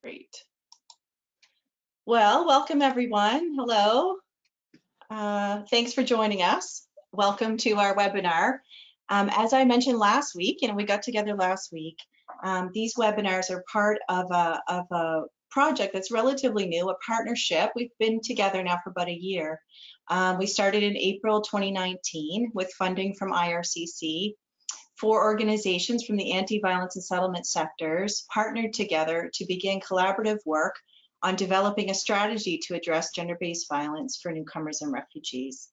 Great. Well, welcome everyone. Hello. Thanks for joining us. Welcome to our webinar. As I mentioned last week, we got together last week. These webinars are part of a project that's relatively new, a partnership. We've been together now for about a year. We started in April 2019 with funding from IRCC. 4 organizations from the anti-violence and settlement sectors partnered together to begin collaborative work on developing a strategy to address gender-based violence for newcomers and refugees.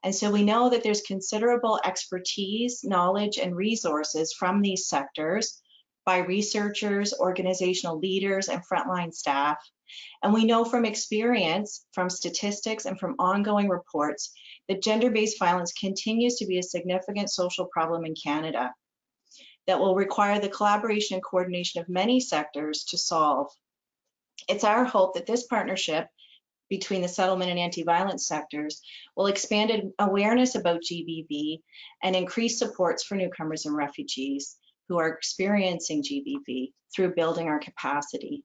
And so we know that there's considerable expertise, knowledge, and resources from these sectors by researchers, organizational leaders, and frontline staff. And we know from experience, from statistics, and from ongoing reports that gender-based violence continues to be a significant social problem in Canada that will require the collaboration and coordination of many sectors to solve. It's our hope that this partnership between the settlement and anti-violence sectors will expand awareness about GBV and increase supports for newcomers and refugees who are experiencing GBV through building our capacity.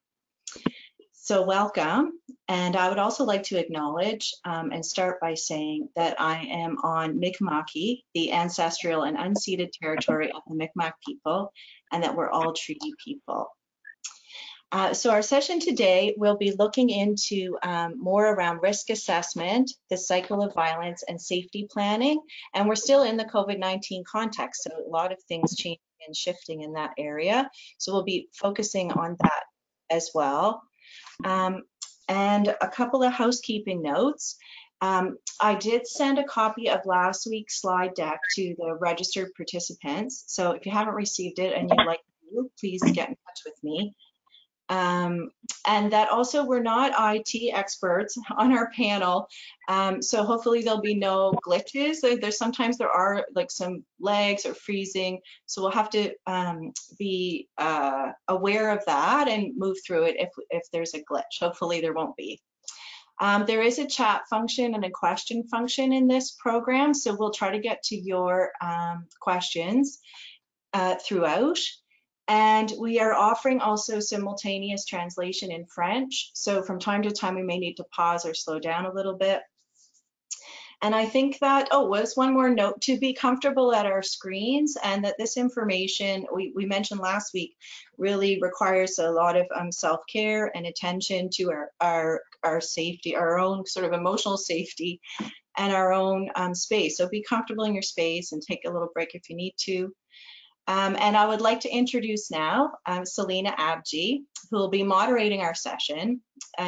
So welcome, and I would also like to acknowledge and start by saying that I am on Mi'kmaq, the ancestral and unceded territory of the Mi'kmaq people, and that we're all treaty people. So our session today will be looking into more around risk assessment, the cycle of violence, and safety planning. And we're still in the COVID-19 context, so a lot of things changing and shifting in that area. So we'll be focusing on that as well. And a couple of housekeeping notes. I did send a copy of last week's slide deck to the registered participants. So if you haven't received it and you'd like to, please get in touch with me. And that also we're not IT experts on our panel, so hopefully there'll be no glitches. Sometimes there are like some lags or freezing, so we'll have to be aware of that and move through it if there's a glitch. Hopefully there won't be. There is a chat function and a question function in this program, so we'll try to get to your questions throughout. And we are offering also simultaneous translation in French. So from time to time, we may need to pause or slow down a little bit. And I think that, was one more note, to be comfortable at our screens, and that this information we mentioned last week really requires a lot of self-care and attention to our safety, our own sort of emotional safety, and our own space. So be comfortable in your space and take a little break if you need to. And I would like to introduce now Selena Abji, who will be moderating our session.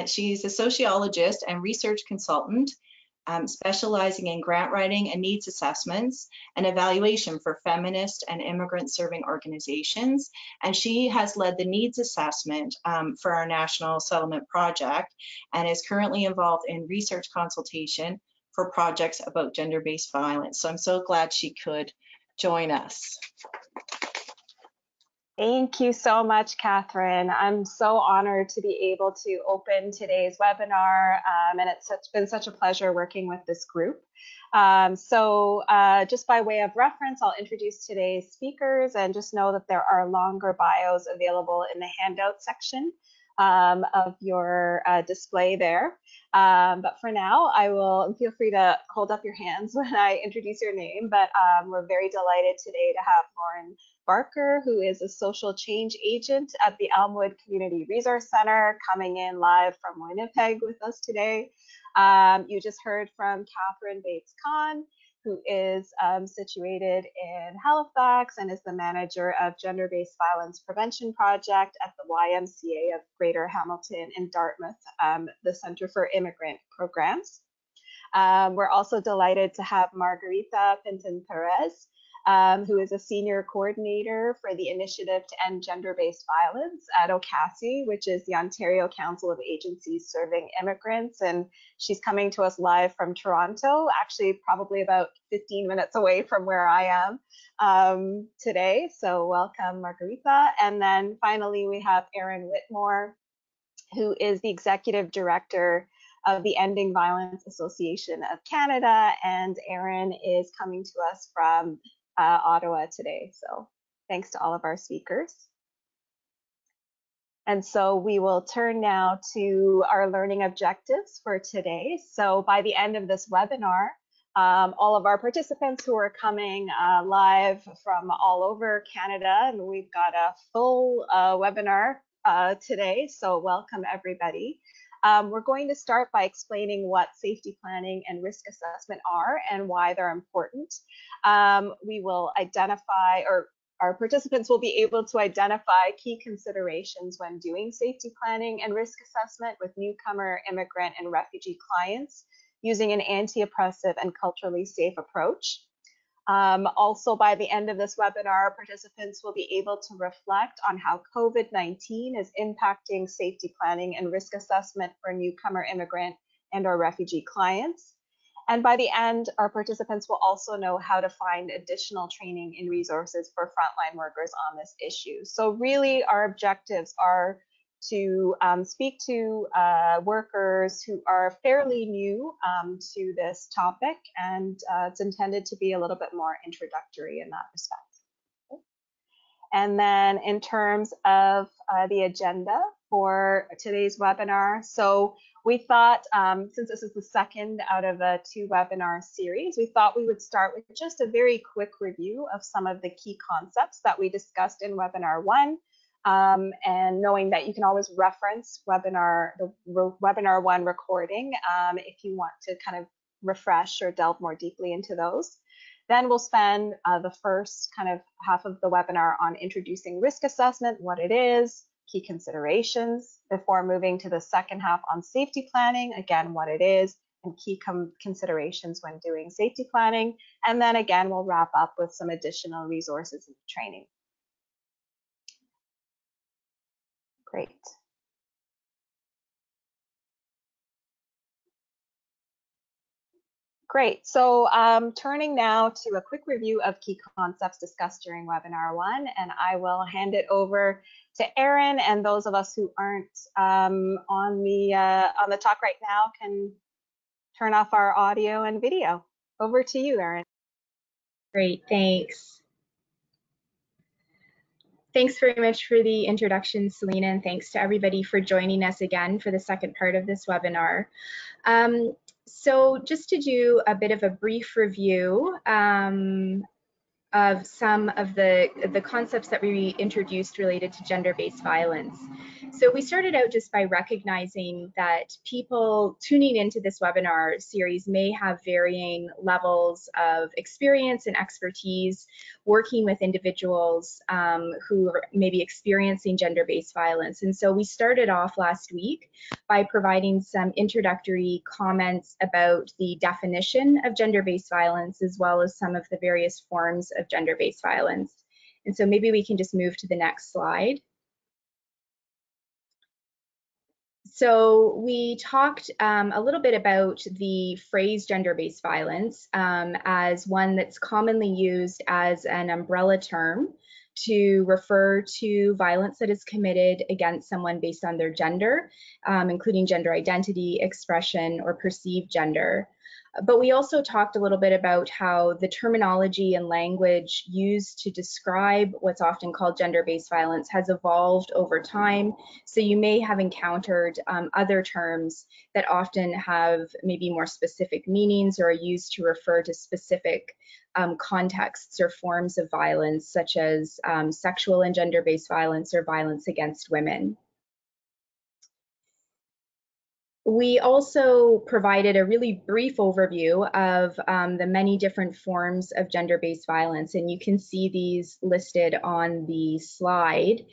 She's a sociologist and research consultant, specializing in grant writing and needs assessments and evaluation for feminist and immigrant serving organizations. And she has led the needs assessment for our national settlement project and is currently involved in research consultation for projects about gender-based violence. So I'm so glad she could join us. Thank you so much, Catherine. I'm so honored to be able to open today's webinar, and it's been such a pleasure working with this group. Just by way of reference, I'll introduce today's speakers, and just know that there are longer bios available in the handout section of your display there. But for now, I will feel free to hold up your hands when I introduce your name. But we're very delighted today to have Lauren Barker, who is a social change agent at the Elmwood Community Resource Center, coming in live from Winnipeg with us today. You just heard from Catherine Bates-Kahn, who is situated in Halifax and is the manager of Gender-Based Violence Prevention Project at the YMCA of Greater Hamilton in Dartmouth, the Center for Immigrant Programs. We're also delighted to have Margarita Pinton-Perez, who is a senior coordinator for the Initiative to End Gender-Based Violence at OCASI, which is the Ontario Council of Agencies Serving Immigrants. And she's coming to us live from Toronto, actually probably about 15 minutes away from where I am today. So welcome, Margarita. And then finally, we have Erin Whitmore, who is the Executive Director of the Ending Violence Association of Canada. And Erin is coming to us from Ottawa today. So thanks to all of our speakers. And so we will turn now to our learning objectives for today. So by the end of this webinar, all of our participants who are coming live from all over Canada, and we've got a full webinar today, so welcome everybody. We're going to start by explaining what safety planning and risk assessment are and why they're important. We will identify, or our participants will be able to identify key considerations when doing safety planning and risk assessment with newcomer, immigrant, and refugee clients using an anti-oppressive and culturally safe approach. Also, by the end of this webinar, participants will be able to reflect on how COVID-19 is impacting safety planning and risk assessment for newcomer, immigrant, and or refugee clients. And by the end, our participants will also know how to find additional training and resources for frontline workers on this issue. So really, our objectives are to speak to workers who are fairly new to this topic, and it's intended to be a little bit more introductory in that respect. And then in terms of the agenda for today's webinar, so we thought, since this is the second out of a 2 webinar series, we thought we would start with just a very quick review of some of the key concepts that we discussed in webinar 1. And knowing that you can always reference the webinar 1 recording if you want to kind of refresh or delve more deeply into those. Then we'll spend the first kind of half of the webinar on introducing risk assessment, what it is, key considerations, before moving to the second half on safety planning, again, what it is, and key considerations when doing safety planning. And then again, we'll wrap up with some additional resources and training. Great. Great. So turning now to a quick review of key concepts discussed during webinar 1, and I will hand it over to Erin, and those of us who aren't on the talk right now can turn off our audio and video. Over to you, Erin. Great, thanks. Thanks very much for the introduction, Selena, and thanks to everybody for joining us again for the second part of this webinar. So just to do a bit of a brief review of some of the concepts that we introduced related to gender-based violence. So we started out just by recognizing that people tuning into this webinar series may have varying levels of experience and expertise working with individuals who are maybe experiencing gender-based violence. And so we started off last week by providing some introductory comments about the definition of gender-based violence, as well as some of the various forms of gender-based violence. And so maybe we can just move to the next slide. So we talked a little bit about the phrase gender-based violence as one that's commonly used as an umbrella term to refer to violence that is committed against someone based on their gender, including gender identity, expression, or perceived gender. But we also talked a little bit about how the terminology and language used to describe what's often called gender-based violence has evolved over time. So you may have encountered other terms that often have maybe more specific meanings or are used to refer to specific contexts or forms of violence, such as sexual and gender-based violence or violence against women. We also provided a really brief overview of the many different forms of gender-based violence, and you can see these listed on the slide.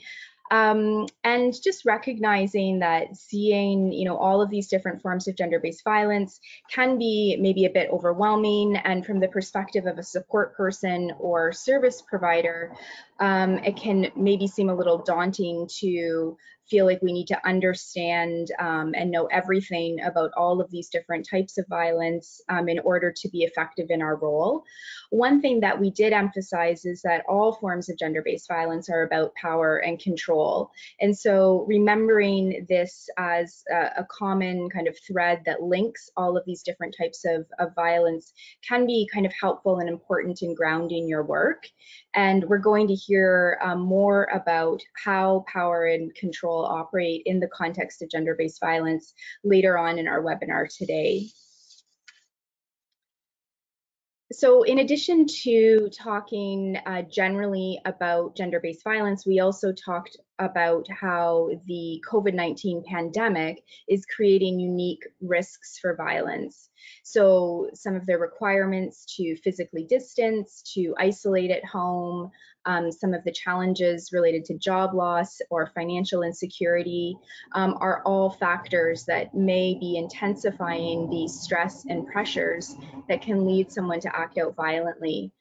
And just recognizing that seeing, all of these different forms of gender-based violence can be maybe a bit overwhelming, and from the perspective of a support person or service provider, it can maybe seem a little daunting to feel like we need to understand and know everything about all of these different types of violence in order to be effective in our role. One thing that we did emphasize is that all forms of gender-based violence are about power and control. And so remembering this as a common kind of thread that links all of these different types of violence can be kind of helpful and important in grounding your work. And we're going to hear more about how power and control operate in the context of gender-based violence later on in our webinar today. So in addition to talking generally about gender-based violence, we also talked about how the COVID-19 pandemic is creating unique risks for violence. So some of the requirements to physically distance, to isolate at home, some of the challenges related to job loss or financial insecurity are all factors that may be intensifying the stress and pressures that can lead someone to act out violently.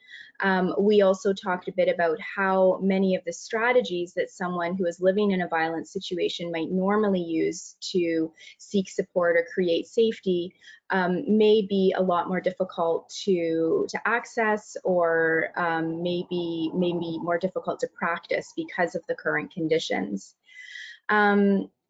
We also talked a bit about how many of the strategies that someone who is living in a violent situation might normally use to seek support or create safety may be a lot more difficult to access, or maybe more difficult to practice because of the current conditions.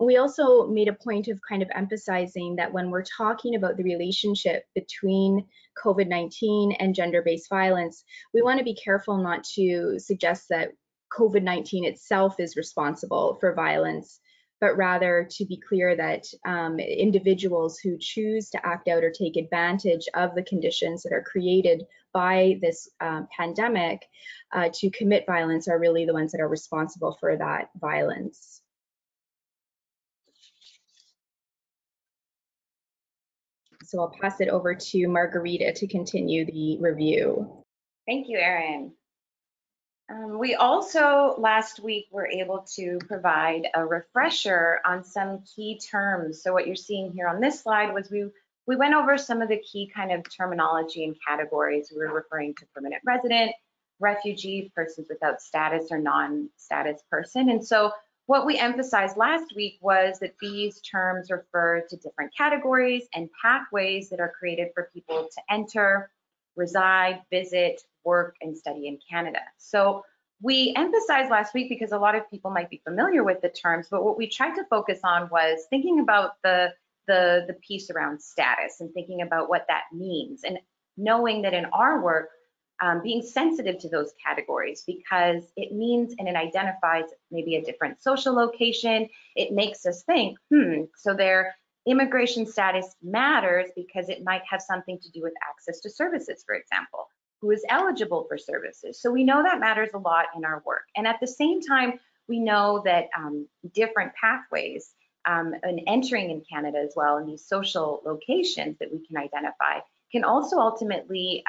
We also made a point of kind of emphasizing that when we're talking about the relationship between COVID-19 and gender-based violence, we want to be careful not to suggest that COVID-19 itself is responsible for violence, but rather to be clear that individuals who choose to act out or take advantage of the conditions that are created by this pandemic to commit violence are really the ones that are responsible for that violence. So I'll pass it over to Margarita to continue the review. Thank you, Erin. We also last week were able to provide a refresher on some key terms. So what you're seeing here on this slide was we went over some of the key kind of terminology and categories. We were referring to permanent resident, refugee, persons without status, or non-status person. And so what we emphasized last week was that these terms refer to different categories and pathways that are created for people to enter, reside, visit, work, and study in Canada. So we emphasized last week because a lot of people might be familiar with the terms, but what we tried to focus on was thinking about the piece around status and thinking about what that means, and knowing that in our work, being sensitive to those categories, because it means and it identifies maybe a different social location. It makes us think, so their immigration status matters because it might have something to do with access to services, for example, who is eligible for services. So we know that matters a lot in our work. And at the same time, we know that different pathways and entering in Canada as well, in these social locations that we can identify, can also ultimately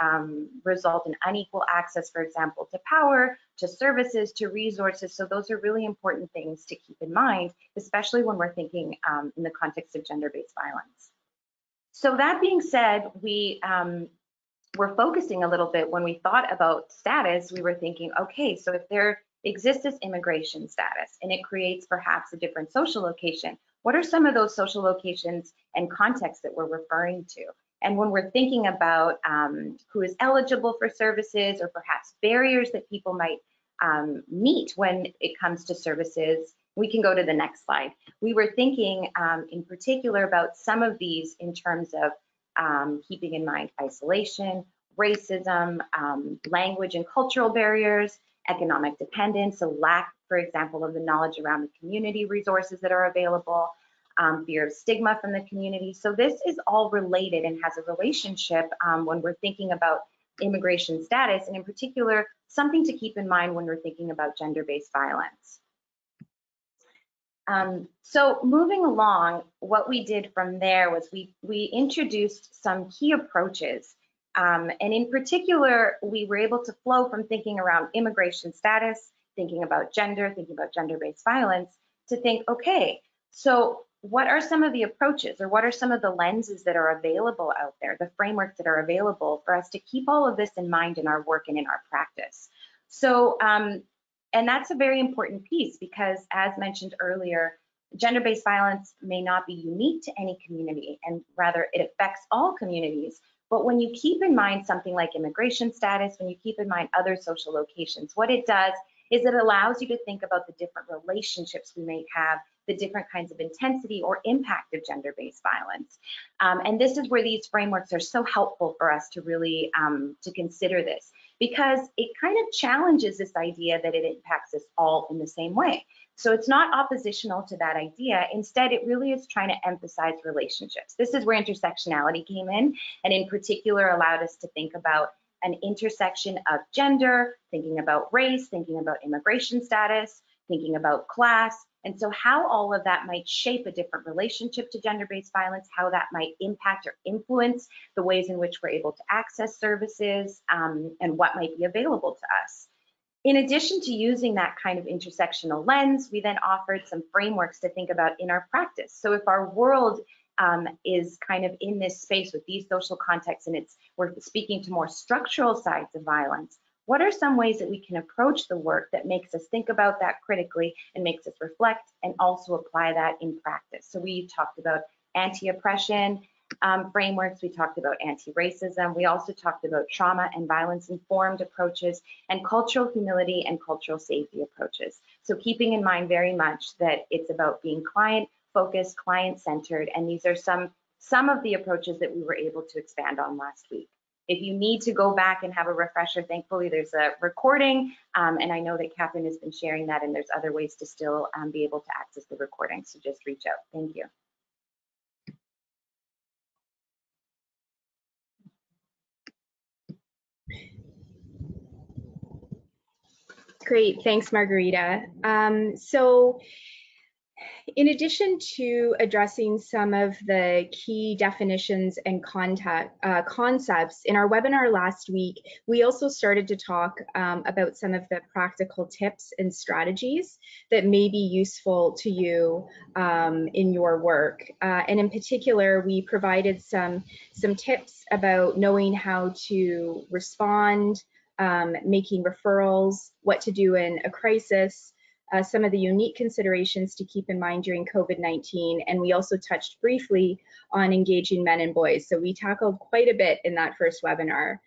result in unequal access, for example, to power, to services, to resources. So those are really important things to keep in mind, especially when we're thinking in the context of gender-based violence. So that being said, we were focusing a little bit when we thought about status. We were thinking, okay, so if there exists this immigration status and it creates perhaps a different social location, what are some of those social locations and contexts that we're referring to? And when we're thinking about who is eligible for services, or perhaps barriers that people might meet when it comes to services, we can go to the next slide. We were thinking in particular about some of these in terms of keeping in mind isolation, racism, language and cultural barriers, economic dependence, so lack, for example, of the knowledge around the community resources that are available, fear of stigma from the community. So this is all related and has a relationship when we're thinking about immigration status, and in particular, something to keep in mind when we're thinking about gender-based violence. So moving along, what we did from there was we introduced some key approaches. And in particular, we were able to flow from thinking around immigration status, thinking about gender, thinking about gender-based violence, to think, okay, so what are some of the approaches, or what are some of the lenses that are available out there, the frameworks that are available for us to keep all of this in mind in our work and in our practice? So, and that's a very important piece, because as mentioned earlier, gender-based violence may not be unique to any community, and rather it affects all communities. But when you keep in mind something like immigration status, when you keep in mind other social locations, what it does is it allows you to think about the different relationships we may have, the different kinds of intensity or impact of gender-based violence. And this is where these frameworks are so helpful for us to really to consider this. because it kind of challenges this idea that it impacts us all in the same way. So it's not oppositional to that idea. Instead, it really is trying to emphasize relationships. This is where intersectionality came in, and in particular allowed us to think about an intersection of gender, thinking about race, thinking about immigration status, thinking about class, and so how all of that might shape a different relationship to gender-based violence, how that might impact or influence the ways in which we're able to access services, and what might be available to us. In addition to using that kind of intersectional lens, we then offered some frameworks to think about in our practice. So if our world is kind of in this space with these social contexts, and we're speaking to more structural sides of violence, what are some ways that we can approach the work that makes us think about that critically and makes us reflect and also apply that in practice? So we talked about anti-oppression frameworks, we talked about anti-racism, we also talked about trauma and violence-informed approaches, and cultural humility and cultural safety approaches. So keeping in mind very much that it's about being client-focused, client-centered, and these are some of the approaches that we were able to expand on last week. If you need to go back and have a refresher, thankfully there's a recording, and I know that Catherine has been sharing that, and there's other ways to still be able to access the recording, so just reach out. Thank you. Great, thanks, Margarita. So in addition to addressing some of the key definitions and concepts, in our webinar last week, we also started to talk about some of the practical tips and strategies that may be useful to you in your work. And in particular, we provided some tips about knowing how to respond, making referrals, what to do in a crisis, some of the unique considerations to keep in mind during COVID-19, and we also touched briefly on engaging men and boys. So we tackled quite a bit in that first webinar.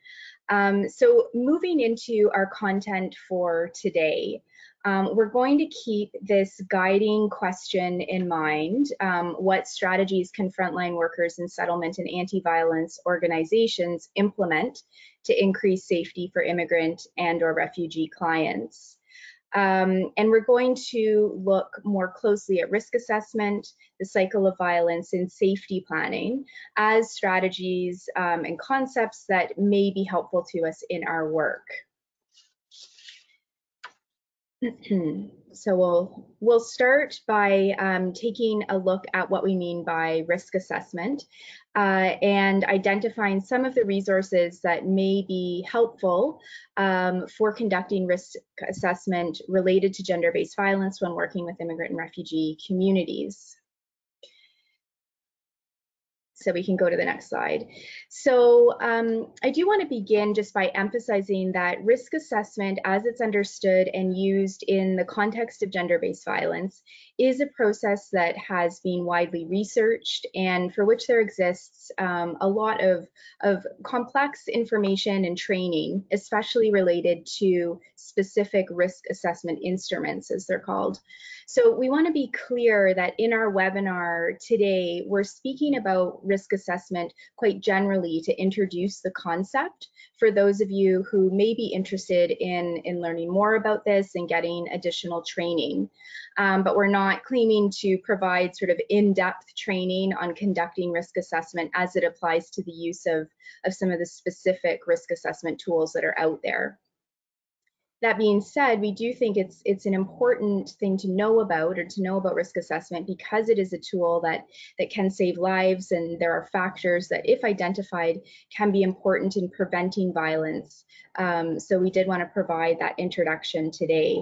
So moving into our content for today, we're going to keep this guiding question in mind. What strategies can frontline workers in settlement and anti-violence organizations implement to increase safety for immigrant and/or refugee clients? And we're going to look more closely at risk assessment, the cycle of violence, and safety planning as strategies and concepts that may be helpful to us in our work. So we'll start by taking a look at what we mean by risk assessment and identifying some of the resources that may be helpful for conducting risk assessment related to gender-based violence when working with immigrant and refugee communities. So we can go to the next slide. So I do want to begin just by emphasizing that risk assessment, as it's understood and used in the context of gender-based violence, is a process that has been widely researched and for which there exists a lot of complex information and training, especially related to specific risk assessment instruments, as they're called. So we want to be clear that in our webinar today, we're speaking about risk assessment quite generally to introduce the concept for those of you who may be interested in learning more about this and getting additional training. But we're not claiming to provide sort of in-depth training on conducting risk assessment as it applies to the use of some of the specific risk assessment tools that are out there. That being said, we do think it's an important thing to know about, or to know about risk assessment, because it is a tool that can save lives, and there are factors that, if identified, can be important in preventing violence. So we did want to provide that introduction today.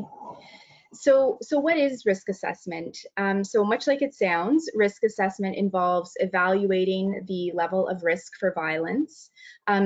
So what is risk assessment? So much like it sounds, risk assessment involves evaluating the level of risk for violence.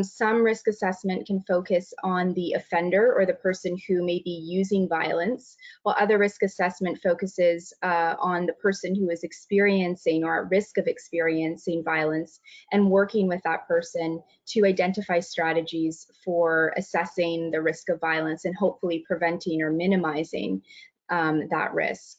Some risk assessment can focus on the offender or the person who may be using violence, while other risk assessment focuses on the person who is experiencing or at risk of experiencing violence and working with that person to identify strategies for assessing the risk of violence and hopefully preventing or minimizing that risk.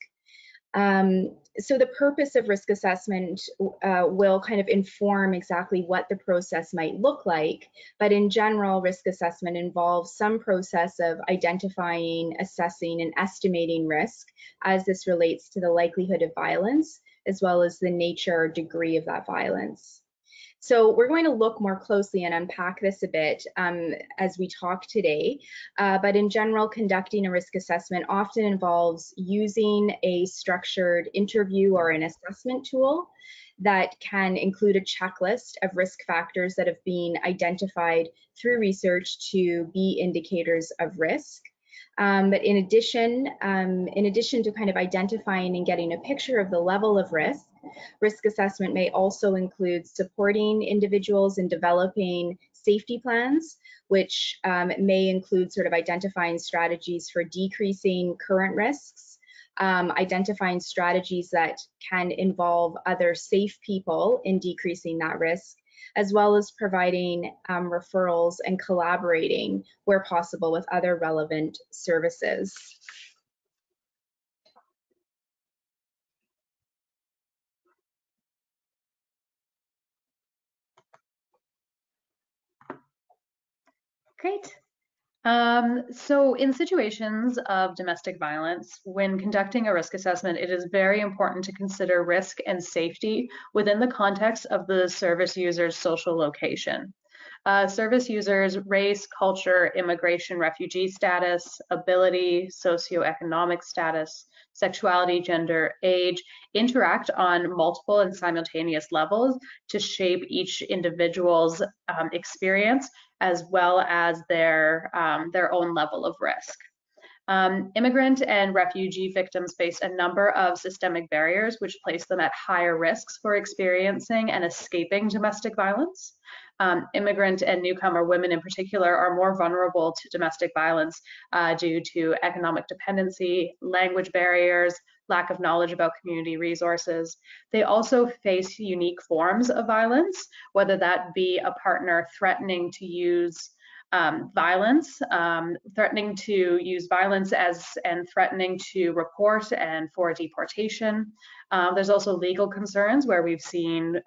So the purpose of risk assessment will kind of inform exactly what the process might look like, but in general, risk assessment involves some process of identifying, assessing, and estimating risk as this relates to the likelihood of violence, as well as the nature or degree of that violence. So we're going to look more closely and unpack this a bit as we talk today. But in general, conducting a risk assessment often involves using a structured interview or an assessment tool that can include a checklist of risk factors that have been identified through research to be indicators of risk. But in addition to kind of identifying and getting a picture of the level of risk assessment may also include supporting individuals in developing safety plans, which may include sort of identifying strategies for decreasing current risks, identifying strategies that can involve other safe people in decreasing that risk, as well as providing referrals and collaborating where possible with other relevant services. Great. So in situations of domestic violence, when conducting a risk assessment, it is very important to consider risk and safety within the context of the service user's social location. Service users' race, culture, immigration, refugee status, ability, socioeconomic status, sexuality, gender, age interact on multiple and simultaneous levels to shape each individual's experience as well as their own level of risk. Immigrant and refugee victims face a number of systemic barriers which place them at higher risks for experiencing and escaping domestic violence. Immigrant and newcomer women in particular are more vulnerable to domestic violence due to economic dependency, language barriers, lack of knowledge about community resources. They also face unique forms of violence, whether that be a partner threatening to use violence, threatening to use violence and threatening to report and for deportation. There's also legal concerns where we've seen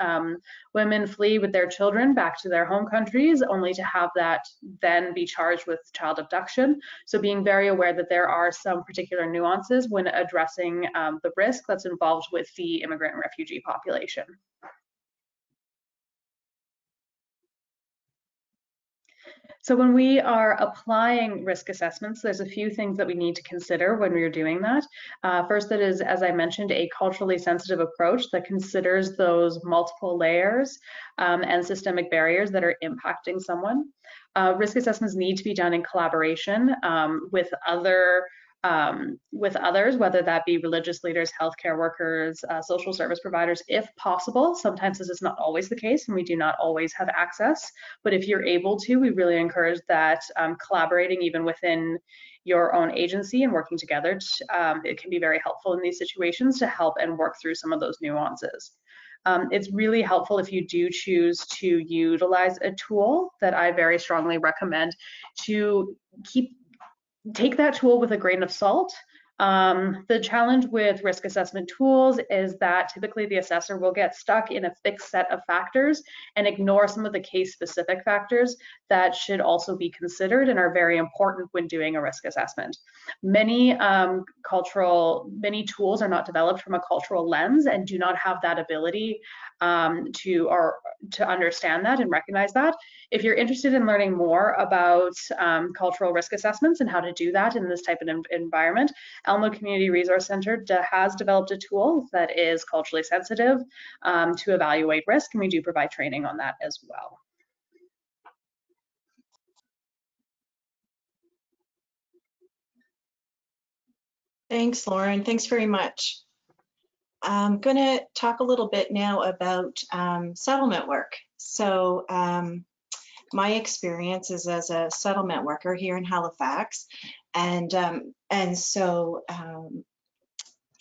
women flee with their children back to their home countries only to have that then be charged with child abduction. So being very aware that there are some particular nuances when addressing the risk that's involved with the immigrant and refugee population. So when we are applying risk assessments, there's a few things that we need to consider when we're doing that. First, that is, as I mentioned, a culturally sensitive approach that considers those multiple layers and systemic barriers that are impacting someone. Risk assessments need to be done in collaboration with others, whether that be religious leaders, healthcare workers, social service providers, if possible. Sometimes this is not always the case and we do not always have access, but if you're able to, we really encourage that collaborating even within your own agency and working together, it can be very helpful in these situations to help and work through some of those nuances. It's really helpful if you do choose to utilize a tool that I very strongly recommend to take that tool with a grain of salt. The challenge with risk assessment tools is that typically the assessor will get stuck in a fixed set of factors and ignore some of the case-specific factors that should also be considered and are very important when doing a risk assessment. Many tools are not developed from a cultural lens and do not have that ability to understand that and recognize that. If you're interested in learning more about cultural risk assessments and how to do that in this type of environment, Elmwood Community Resource Center has developed a tool that is culturally sensitive to evaluate risk, and we do provide training on that as well. Thanks, Lauren. Thanks very much. I'm going to talk a little bit now about settlement work. So my experience is as a settlement worker here in Halifax, and so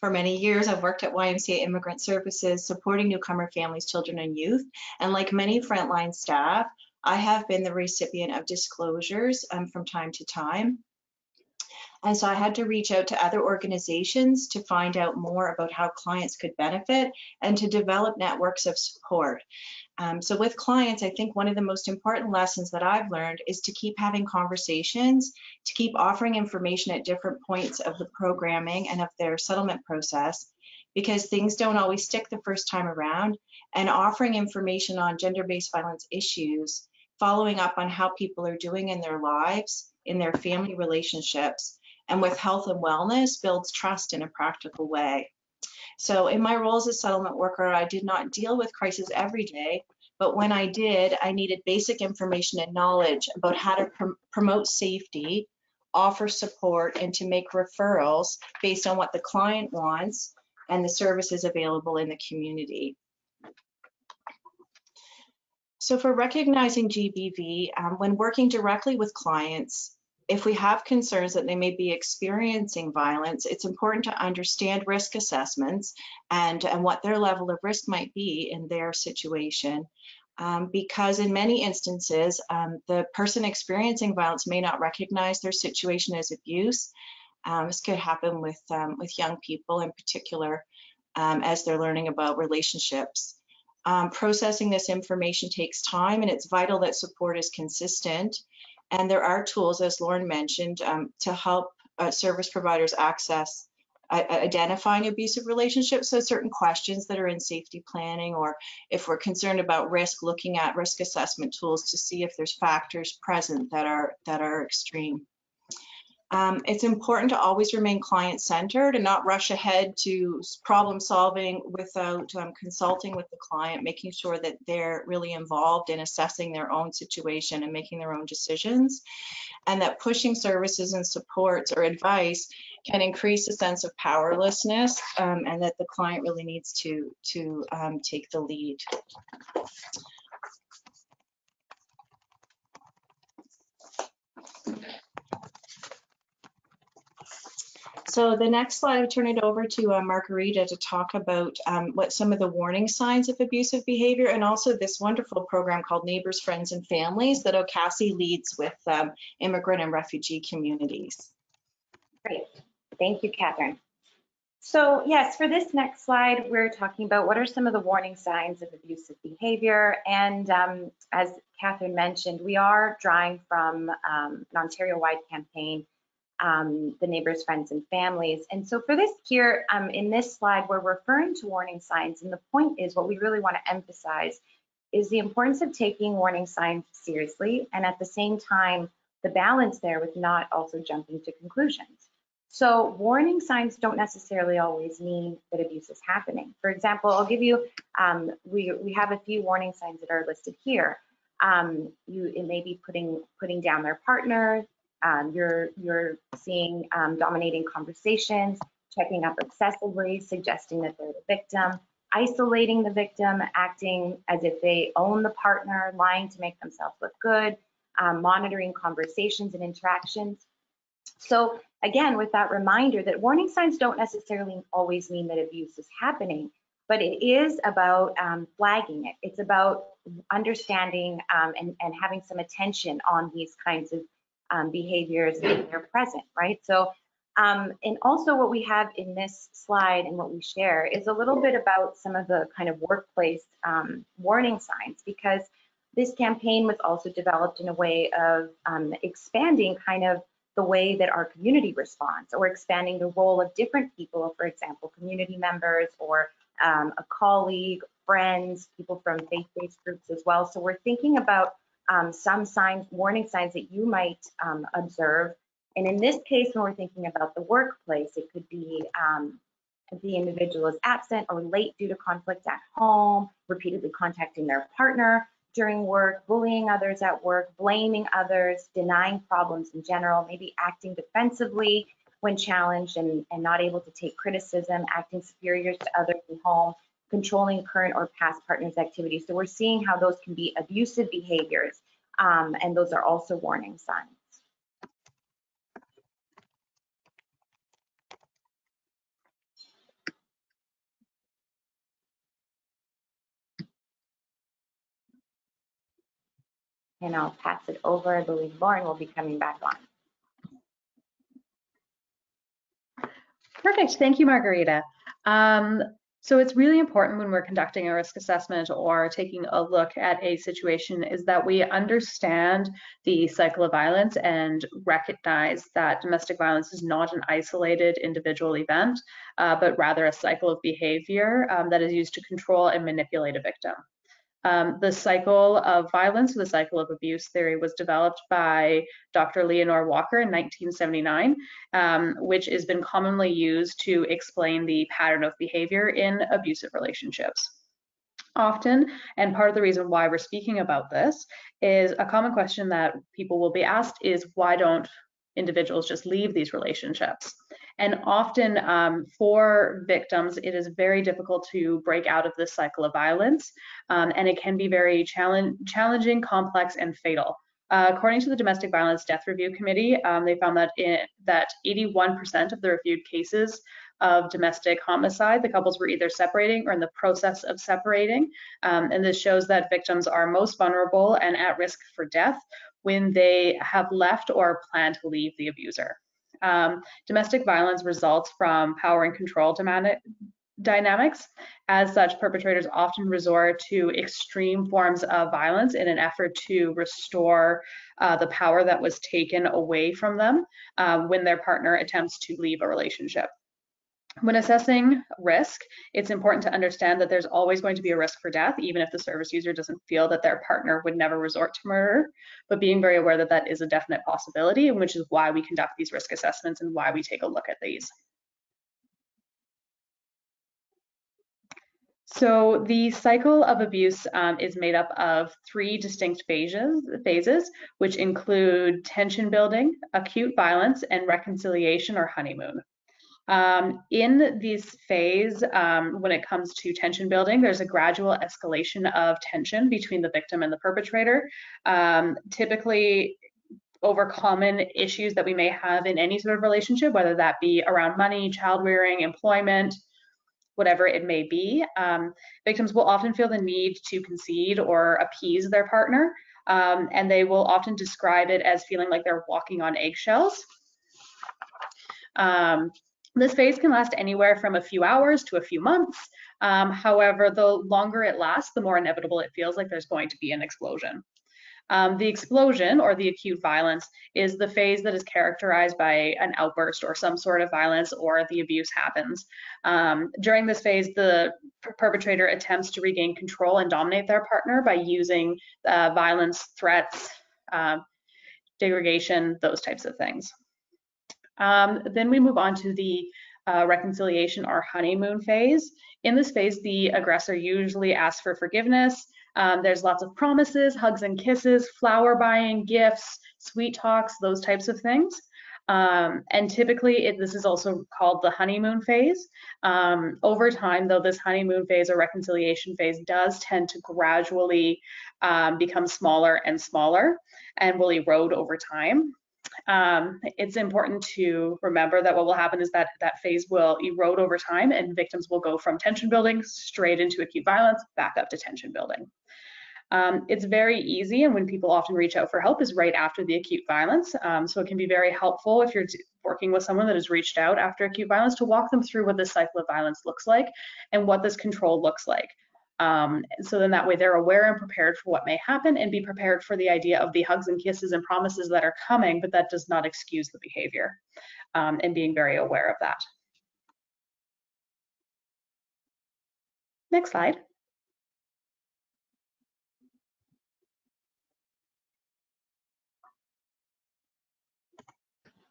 for many years I've worked at YMCA Immigrant Services supporting newcomer families, children, and youth. And like many frontline staff, I have been the recipient of disclosures from time to time. And so I had to reach out to other organizations to find out more about how clients could benefit and to develop networks of support. So with clients, I think one of the most important lessons that I've learned is to keep having conversations, to keep offering information at different points of the programming and of their settlement process, because things don't always stick the first time around, and offering information on gender-based violence issues, following up on how people are doing in their lives, in their family relationships, and with health and wellness builds trust in a practical way. So in my role as a settlement worker, I did not deal with crisis every day, but when I did, I needed basic information and knowledge about how to promote safety, offer support, and to make referrals based on what the client wants and the services available in the community. So for recognizing GBV, when working directly with clients, if we have concerns that they may be experiencing violence, it's important to understand risk assessments and what their level of risk might be in their situation. Because in many instances, the person experiencing violence may not recognize their situation as abuse. This could happen with young people in particular as they're learning about relationships. Processing this information takes time, and it's vital that support is consistent. And there are tools, as Lauren mentioned, to help service providers access identifying abusive relationships. So certain questions that are in safety planning, or if we're concerned about risk, looking at risk assessment tools to see if there's factors present that are extreme. It's important to always remain client-centered and not rush ahead to problem solving without consulting with the client, making sure that they're really involved in assessing their own situation and making their own decisions, and that pushing services and supports or advice can increase a sense of powerlessness, and that the client really needs to take the lead. So the next slide, I turn it over to Margarita to talk about what some of the warning signs of abusive behavior, and also this wonderful program called Neighbors, Friends, and Families that OCASI leads with immigrant and refugee communities. Great. Thank you, Catherine. So yes, for this next slide, we're talking about what are some of the warning signs of abusive behavior. And as Catherine mentioned, we are drawing from an Ontario-wide campaign, the Neighbors, Friends, and Families. And so for this here, in this slide, we're referring to warning signs. And the point is, what we really want to emphasize is the importance of taking warning signs seriously, and at the same time, the balance there with not also jumping to conclusions. So warning signs don't necessarily always mean that abuse is happening. For example, I'll give you, we have a few warning signs that are listed here. It may be putting down their partner. You're seeing dominating conversations, checking up excessively, suggesting that they're the victim, isolating the victim, acting as if they own the partner, lying to make themselves look good, monitoring conversations and interactions. So again, with that reminder that warning signs don't necessarily always mean that abuse is happening, but it is about flagging it. It's about understanding and having some attention on these kinds of behaviors if they're present, right? So, and also what we have in this slide and what we share is a little bit about some of the kind of workplace warning signs, because this campaign was also developed in a way of expanding kind of the way that our community responds, or expanding the role of different people, for example, community members or a colleague, friends, people from faith-based groups as well. So we're thinking about some signs, warning signs that you might observe. And in this case, when we're thinking about the workplace, it could be if the individual is absent or late due to conflict at home, repeatedly contacting their partner during work, bullying others at work, blaming others, denying problems in general, maybe acting defensively when challenged and not able to take criticism, acting superior to others in home, controlling current or past partners' activities. So we're seeing how those can be abusive behaviors, and those are also warning signs. And I'll pass it over. I believe Lauren will be coming back on. Perfect. Thank you, Margarita. So it's really important when we're conducting a risk assessment or taking a look at a situation is that we understand the cycle of violence and recognize that domestic violence is not an isolated individual event, but rather a cycle of behavior that is used to control and manipulate a victim. The cycle of violence, the cycle of abuse theory, was developed by Dr. Leonore Walker in 1979, which has been commonly used to explain the pattern of behavior in abusive relationships. Often, and part of the reason why we're speaking about this is a common question that people will be asked is, why don't individuals just leave these relationships? And often for victims, it is very difficult to break out of this cycle of violence, and it can be very challenging, complex, and fatal. According to the Domestic Violence Death Review Committee, they found that 81% of the reviewed cases of domestic homicide, the couples were either separating or in the process of separating. And this shows that victims are most vulnerable and at risk for death when they have left or plan to leave the abuser. Domestic violence results from power and control dynamics. As such, perpetrators often resort to extreme forms of violence in an effort to restore the power that was taken away from them when their partner attempts to leave a relationship. When assessing risk, it's important to understand that there's always going to be a risk for death, even if the service user doesn't feel that their partner would never resort to murder, but being very aware that that is a definite possibility, and which is why we conduct these risk assessments and why we take a look at these. So the cycle of abuse is made up of 3 distinct phases, which include tension building, acute violence, and reconciliation or honeymoon. In this phase, when it comes to tension building, there's a gradual escalation of tension between the victim and the perpetrator, typically over common issues that we may have in any sort of relationship, whether that be around money, child rearing, employment, whatever it may be. Victims will often feel the need to concede or appease their partner, and they will often describe it as feeling like they're walking on eggshells. This phase can last anywhere from a few hours to a few months. However, the longer it lasts, the more inevitable it feels like there's going to be an explosion. The explosion, or the acute violence, is the phase that is characterized by an outburst or some sort of violence, or the abuse happens. During this phase, the perpetrator attempts to regain control and dominate their partner by using violence, threats, degradation, those types of things. Then we move on to the reconciliation or honeymoon phase. In this phase, the aggressor usually asks for forgiveness. There's lots of promises, hugs and kisses, flower buying, gifts, sweet talks, those types of things. And typically, this is also called the honeymoon phase. Over time, though, this honeymoon phase or reconciliation phase does tend to gradually become smaller and smaller and will erode over time. It's important to remember that what will happen is that that phase will erode over time and victims will go from tension building straight into acute violence, back up to tension building. It's very easy, and when people often reach out for help is right after the acute violence. So it can be very helpful if you're working with someone that has reached out after acute violence to walk them through what this cycle of violence looks like and what this control looks like. So then that way they're aware and prepared for what may happen and be prepared for the idea of the hugs and kisses and promises that are coming, but that does not excuse the behavior, and being very aware of that. Next slide.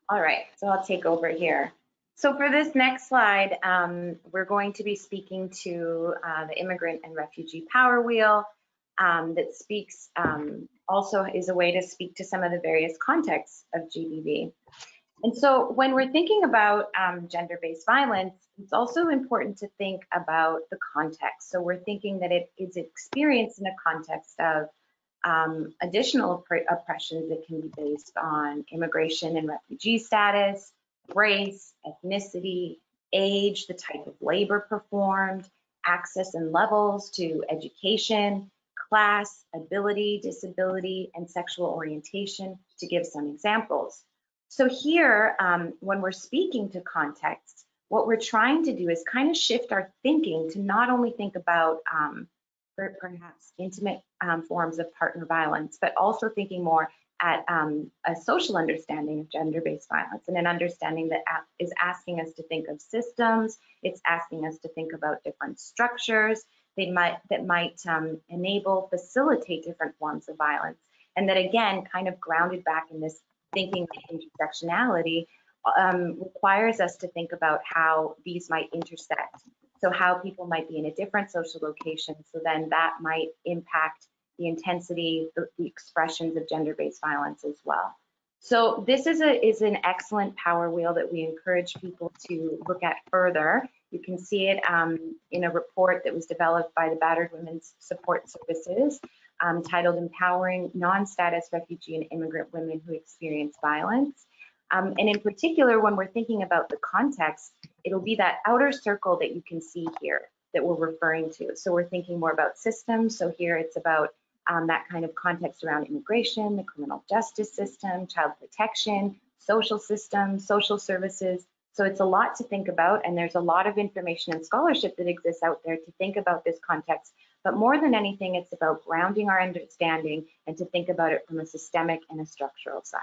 All right, so I'll take over here. So for this next slide, we're going to be speaking to the Immigrant and Refugee Power Wheel that speaks, also is a way to speak to some of the various contexts of GBV. And so when we're thinking about gender-based violence, it's also important to think about the context. So we're thinking that it is experienced in a context of additional oppressions that can be based on immigration and refugee status, race, ethnicity, age, the type of labor performed, access and levels to education, class, ability, disability, and sexual orientation, to give some examples. So here, when we're speaking to context, what we're trying to do is kind of shift our thinking to not only think about perhaps intimate forms of partner violence, but also thinking more at a social understanding of gender-based violence, and an understanding that is asking us to think of systems. It's asking us to think about different structures that might enable, facilitate different forms of violence. And that, again, kind of grounded back in this thinking of intersectionality, requires us to think about how these might intersect. So how people might be in a different social location, so then that might impact the intensity, the expressions of gender-based violence as well. So this is an excellent power wheel that we encourage people to look at further. You can see it in a report that was developed by the Battered Women's Support Services, titled Empowering Non-Status Refugee and Immigrant Women Who Experience Violence. And in particular, when we're thinking about the context, it'll be that outer circle that you can see here that we're referring to. So we're thinking more about systems. So here it's about that kind of context around immigration, the criminal justice system, child protection, social systems, social services. So it's a lot to think about, and there's a lot of information and scholarship that exists out there to think about this context. But more than anything, it's about grounding our understanding and to think about it from a systemic and a structural side.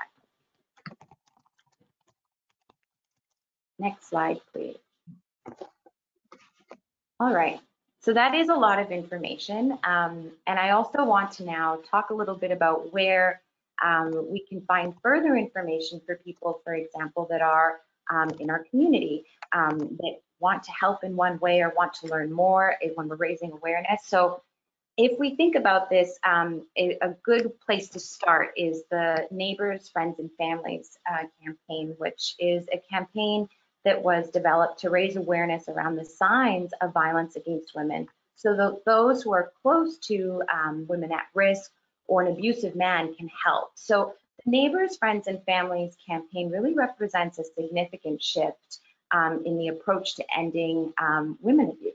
Next slide, please. All right, so that is a lot of information. And I also want to now talk a little bit about where we can find further information for people, for example, that are in our community that want to help in one way or want to learn more when we're raising awareness. So if we think about this, a good place to start is the Neighbors, Friends, and Families campaign, which is a campaign that was developed to raise awareness around the signs of violence against women. So those who are close to women at risk or an abusive man can help. So the Neighbors, Friends, and Families campaign really represents a significant shift in the approach to ending women abuse.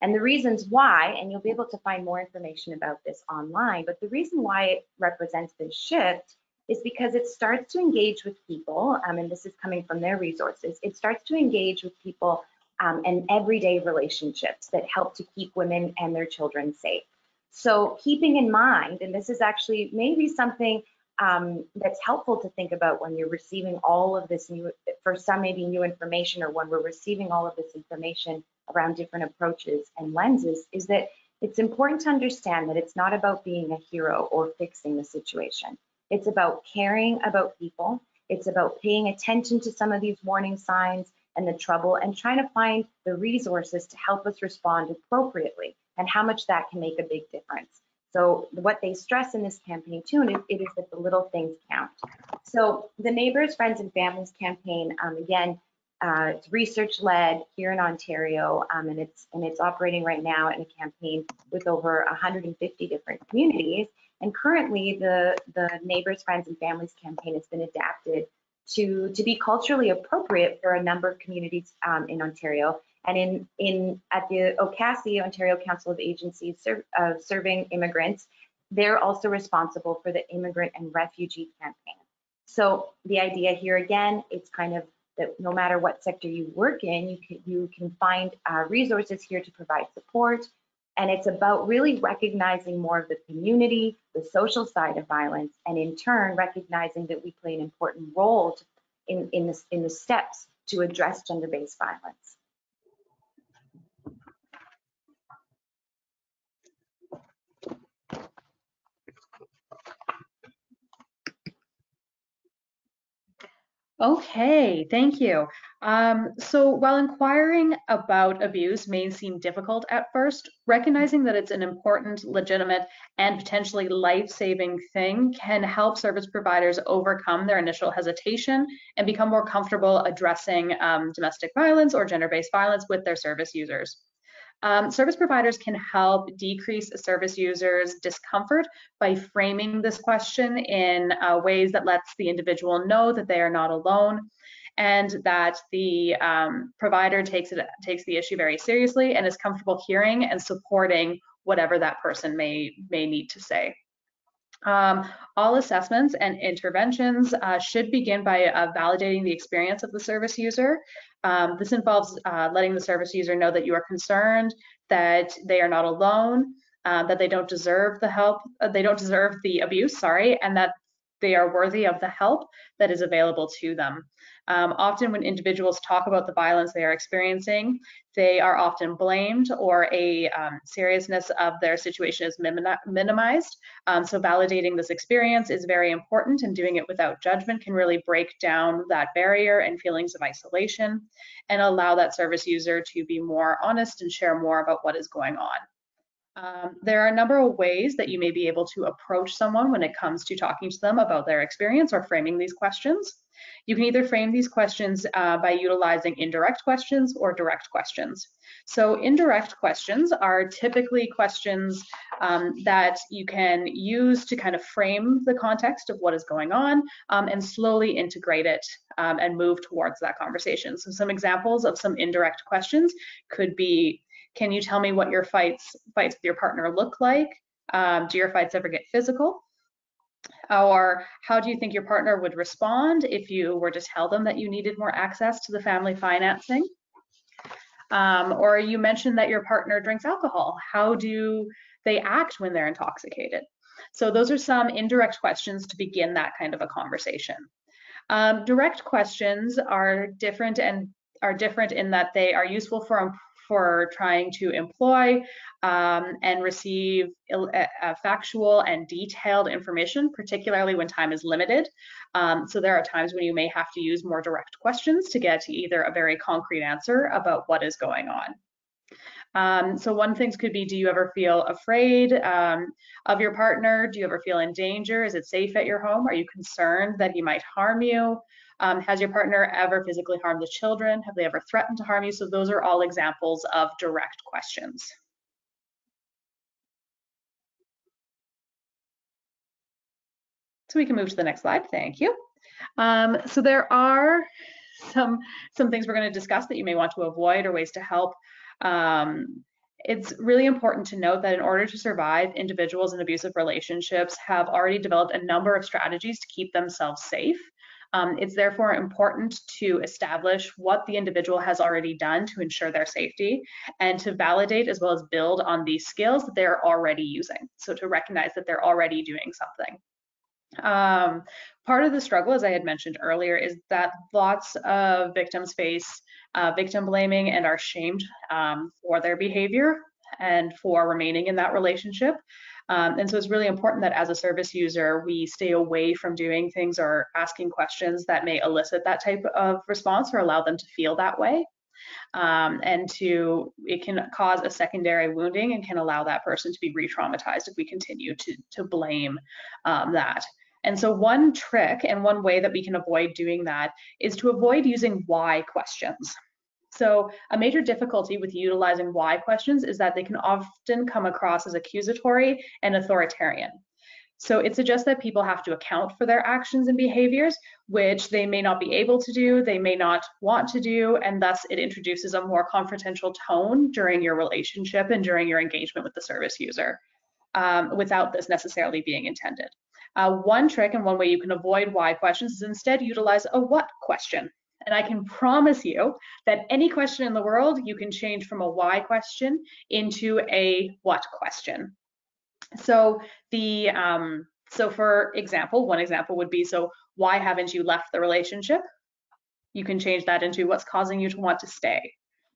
And the reasons why, and you'll be able to find more information about this online, but the reason why it represents this shift is because it starts to engage with people, and this is coming from their resources, it starts to engage with people and everyday relationships that help to keep women and their children safe. So keeping in mind, and this is actually maybe something that's helpful to think about when you're receiving all of this new, for some maybe new information, or when we're receiving all of this information around different approaches and lenses, is that it's important to understand that it's not about being a hero or fixing the situation. It's about caring about people. It's about paying attention to some of these warning signs and the trouble, and trying to find the resources to help us respond appropriately, and how much that can make a big difference. So what they stress in this campaign too, and it is that the little things count. So the Neighbors, Friends, and Families campaign, again, it's research-led here in Ontario, and it's operating right now in a campaign with over 150 different communities. And currently, the Neighbors, Friends, and Families campaign has been adapted to be culturally appropriate for a number of communities in Ontario. And at the OCASI, Ontario Council of Agencies Serving Immigrants, they're also responsible for the Immigrant and Refugee campaign. So the idea here again, it's kind of that no matter what sector you work in, you can find resources here to provide support. And it's about really recognizing more of the community, the social side of violence, and in turn recognizing that we play an important role in the steps to address gender-based violence. Okay, thank you. So while inquiring about abuse may seem difficult at first, recognizing that it's an important, legitimate, and potentially life-saving thing can help service providers overcome their initial hesitation and become more comfortable addressing domestic violence or gender-based violence with their service users. Service providers can help decrease a service user's discomfort by framing this question in ways that lets the individual know that they are not alone, and that the provider takes the issue very seriously and is comfortable hearing and supporting whatever that person may need to say. All assessments and interventions should begin by validating the experience of the service user. This involves letting the service user know that you are concerned, that they are not alone, that they don't deserve the help, they don't deserve the abuse, sorry, and that they are worthy of the help that is available to them. Often when individuals talk about the violence they are experiencing, they are often blamed, or a seriousness of their situation is minimized. So validating this experience is very important, and doing it without judgment can really break down that barrier and feelings of isolation and allow that service user to be more honest and share more about what is going on. There are a number of ways that you may be able to approach someone when it comes to talking to them about their experience or framing these questions. You can either frame these questions by utilizing indirect questions or direct questions. So indirect questions are typically questions that you can use to kind of frame the context of what is going on and slowly integrate it and move towards that conversation. So some examples of some indirect questions could be, can you tell me what your fights with your partner look like? Do your fights ever get physical? Or how do you think your partner would respond if you were to tell them that you needed more access to the family financing? Or you mentioned that your partner drinks alcohol. How do they act when they're intoxicated? So those are some indirect questions to begin that kind of a conversation. Direct questions are different in that they are useful for trying to employ and receive factual and detailed information, particularly when time is limited. So there are times when you may have to use more direct questions to get either a very concrete answer about what is going on. So one thing could be, do you ever feel afraid of your partner? Do you ever feel in danger? Is it safe at your home? Are you concerned that he might harm you? Has your partner ever physically harmed the children? Have they ever threatened to harm you? So those are all examples of direct questions. So we can move to the next slide. Thank you. So there are some things we're going to discuss that you may want to avoid or ways to help. It's really important to note that in order to survive, individuals in abusive relationships have already developed a number of strategies to keep themselves safe. It's therefore important to establish what the individual has already done to ensure their safety, and to validate as well as build on these skills that they're already using. So to recognize that they're already doing something. Part of the struggle, as I had mentioned earlier, is that lots of victims face victim blaming and are shamed for their behavior and for remaining in that relationship. And so it's really important that as a service user, we stay away from doing things or asking questions that may elicit that type of response or allow them to feel that way. It can cause a secondary wounding and can allow that person to be re-traumatized if we continue to blame that. And so one trick and one way that we can avoid doing that is to avoid using why questions. So a major difficulty with utilizing why questions is that they can often come across as accusatory and authoritarian. So it suggests that people have to account for their actions and behaviors, which they may not be able to do, they may not want to do, and thus it introduces a more confrontational tone during your relationship and during your engagement with the service user, without this necessarily being intended. One trick and one way you can avoid why questions is instead utilize a what question. And I can promise you that any question in the world, you can change from a why question into a what question. So for example, one example would be, so why haven't you left the relationship? You can change that into what's causing you to want to stay.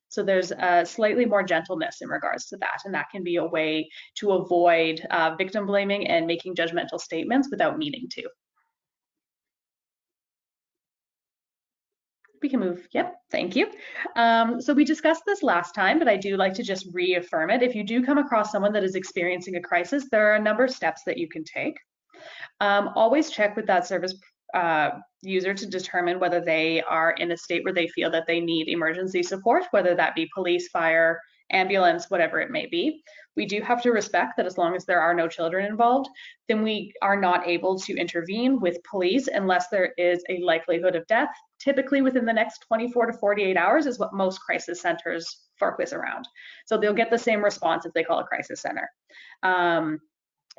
So there's a slightly more gentleness in regards to that, and that can be a way to avoid victim blaming and making judgmental statements without meaning to. We can move, yep, thank you. So we discussed this last time, but I do like to just reaffirm it. If you do come across someone that is experiencing a crisis, there are a number of steps that you can take. Always check with that service user to determine whether they are in a state where they feel that they need emergency support, whether that be police, fire, ambulance, whatever it may be. We do have to respect that as long as there are no children involved, then we are not able to intervene with police unless there is a likelihood of death. Typically within the next 24 to 48 hours is what most crisis centers focus around. So they'll get the same response if they call a crisis center.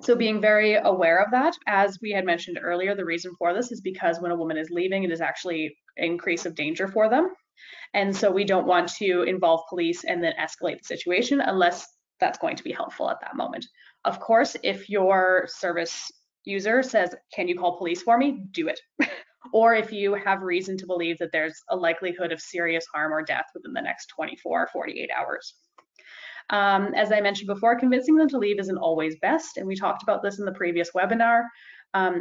So being very aware of that, as we had mentioned earlier, the reason for this is because when a woman is leaving, it is actually an increase of danger for them. And so we don't want to involve police and then escalate the situation unless that's going to be helpful at that moment. Of course, if your service user says, can you call police for me? Do it. Or if you have reason to believe that there's a likelihood of serious harm or death within the next 24, 48 hours. As I mentioned before, convincing them to leave isn't always best, and we talked about this in the previous webinar,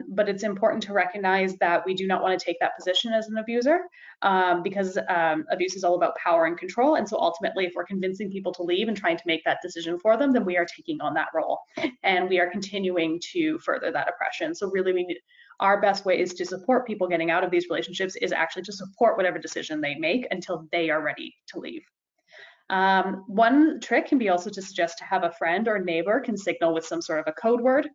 but it's important to recognize that we do not want to take that position as an abuser, because abuse is all about power and control, and so ultimately if we're convincing people to leave and trying to make that decision for them, then we are taking on that role, and we are continuing to further that oppression. So really our best way is to support people getting out of these relationships is actually to support whatever decision they make until they are ready to leave. One trick can be also to suggest to have a friend or neighbor can signal with some sort of a code word.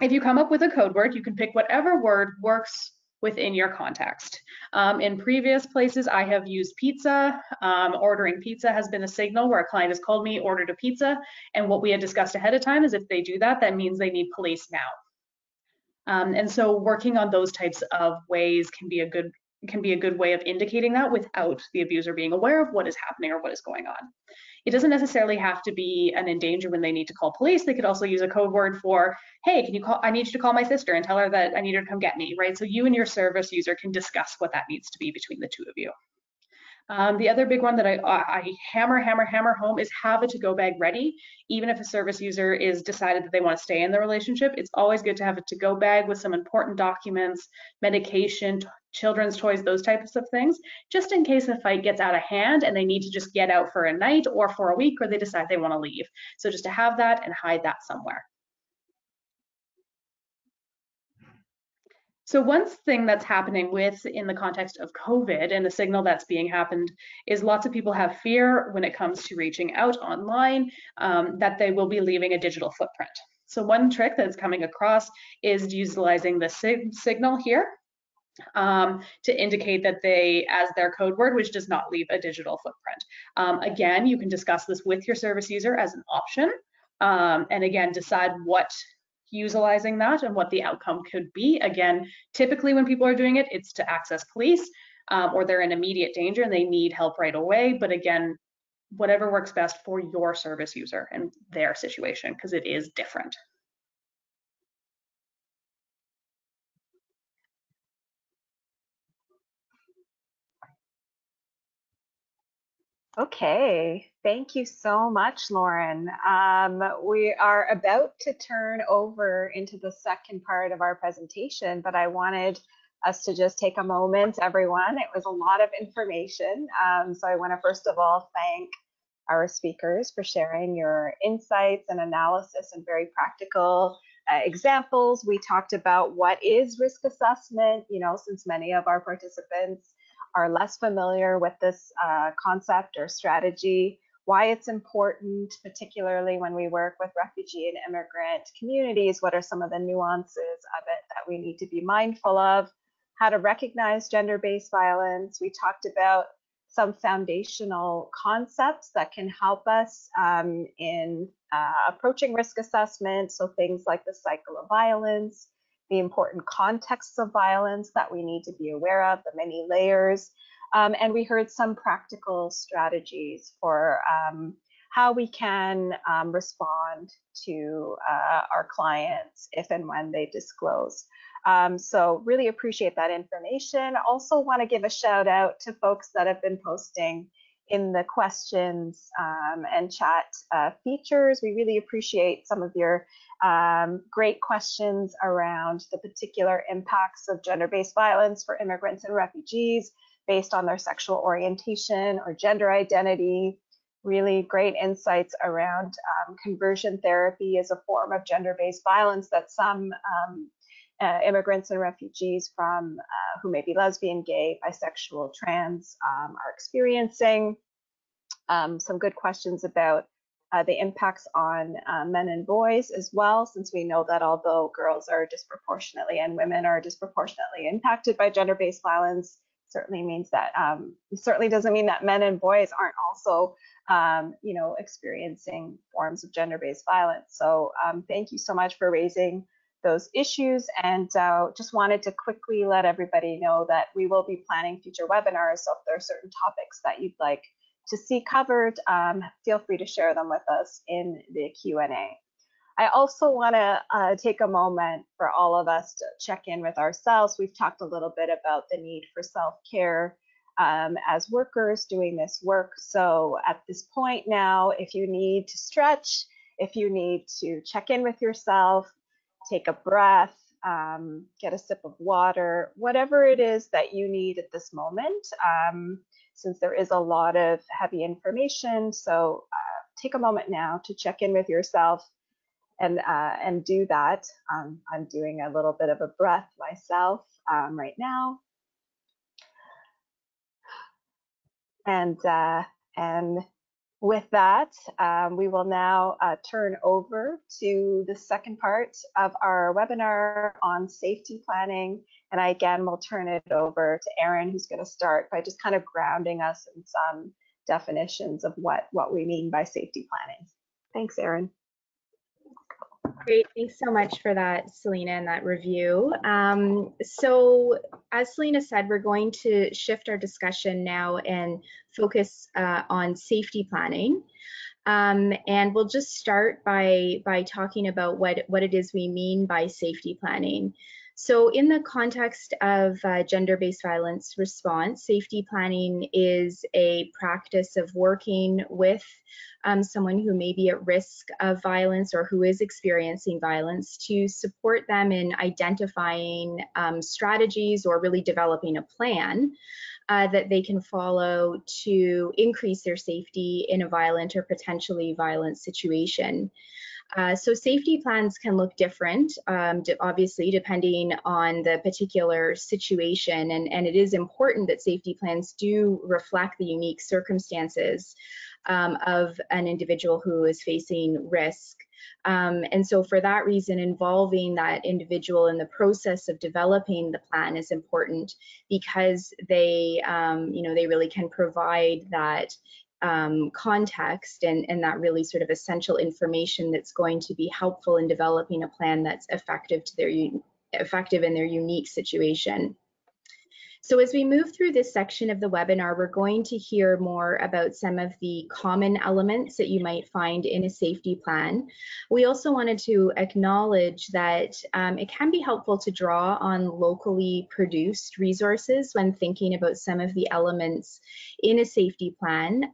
If you come up with a code word, you can pick whatever word works within your context. In previous places, I have used pizza. Ordering pizza has been a signal where a client has called me, ordered a pizza, and what we had discussed ahead of time is if they do that, that means they need police now. And so working on those types of ways can be a good way of indicating that without the abuser being aware of what is happening or what is going on. It doesn't necessarily have to be an in danger when they need to call police. They could also use a code word for, hey, can you call, I need you to call my sister and tell her that I need her to come get me, right? So you and your service user can discuss what that needs to be between the two of you. The other big one that I hammer home is have a to-go bag ready. Even if a service user is decided that they want to stay in the relationship, it's always good to have a to-go bag with some important documents, medication, children's toys, those types of things, just in case the fight gets out of hand and they need to just get out for a night or for a week, or they decide they want to leave. So just to have that and hide that somewhere. So one thing that's happening in the context of COVID and the signal that's being happened is lots of people have fear when it comes to reaching out online, that they will be leaving a digital footprint. So one trick that's coming across is utilizing the signal here to indicate that they, as their code word, which does not leave a digital footprint. Again, you can discuss this with your service user as an option, and again, decide what utilizing that and what the outcome could be. Again, typically when people are doing it, it's to access police or they're in immediate danger and they need help right away. But again, whatever works best for your service user and their situation, because it is different. Okay, thank you so much, Lauren. We are about to turn over into the second part of our presentation, but I wanted us to just take a moment, everyone. It was a lot of information. So I want to first of all thank our speakers for sharing your insights and analysis and very practical examples. We talked about what is risk assessment, since many of our participants are less familiar with this concept or strategy, why it's important, particularly when we work with refugee and immigrant communities, what are some of the nuances of it that we need to be mindful of, how to recognize gender-based violence. We talked about some foundational concepts that can help us in approaching risk assessment, so things like the cycle of violence, the important contexts of violence that we need to be aware of, the many layers. And we heard some practical strategies for how we can respond to our clients if and when they disclose. So really appreciate that information. Also want to give a shout out to folks that have been posting in the questions and chat features. We really appreciate some of your great questions around the particular impacts of gender-based violence for immigrants and refugees based on their sexual orientation or gender identity. Really great insights around conversion therapy as a form of gender-based violence that some immigrants and refugees from who may be lesbian, gay, bisexual, trans are experiencing. Some good questions about the impacts on men and boys as well, since we know that although girls are disproportionately and women are disproportionately impacted by gender-based violence, certainly means that it certainly doesn't mean that men and boys aren't also experiencing forms of gender-based violence. So thank you so much for raising those issues, and just wanted to quickly let everybody know that we will be planning future webinars. So if there are certain topics that you'd like to see covered, feel free to share them with us in the Q&A. I also want to take a moment for all of us to check in with ourselves. We've talked a little bit about the need for self-care as workers doing this work. So at this point now, if you need to stretch, if you need to check in with yourself, take a breath, get a sip of water, whatever it is that you need at this moment, since there is a lot of heavy information. So take a moment now to check in with yourself and do that. I'm doing a little bit of a breath myself right now. And with that, we will now turn over to the second part of our webinar on safety planning. And I again will turn it over to Erin, who's going to start by just kind of grounding us in some definitions of what we mean by safety planning. Thanks, Erin. Great, thanks so much for that, Selena, and that review. So as Selena said, we're going to shift our discussion now and focus on safety planning. And we'll just start by talking about what it is we mean by safety planning. So in the context of gender-based violence response, safety planning is a practice of working with someone who may be at risk of violence or who is experiencing violence to support them in identifying strategies or really developing a plan that they can follow to increase their safety in a violent or potentially violent situation. So safety plans can look different, obviously, depending on the particular situation. And it is important that safety plans do reflect the unique circumstances of an individual who is facing risk. And so for that reason, involving that individual in the process of developing the plan is important, because they, they really can provide that context and that really sort of essential information that's going to be helpful in developing a plan that's effective in their unique situation. So as we move through this section of the webinar, we're going to hear more about some of the common elements that you might find in a safety plan. We also wanted to acknowledge that it can be helpful to draw on locally produced resources when thinking about some of the elements in a safety plan,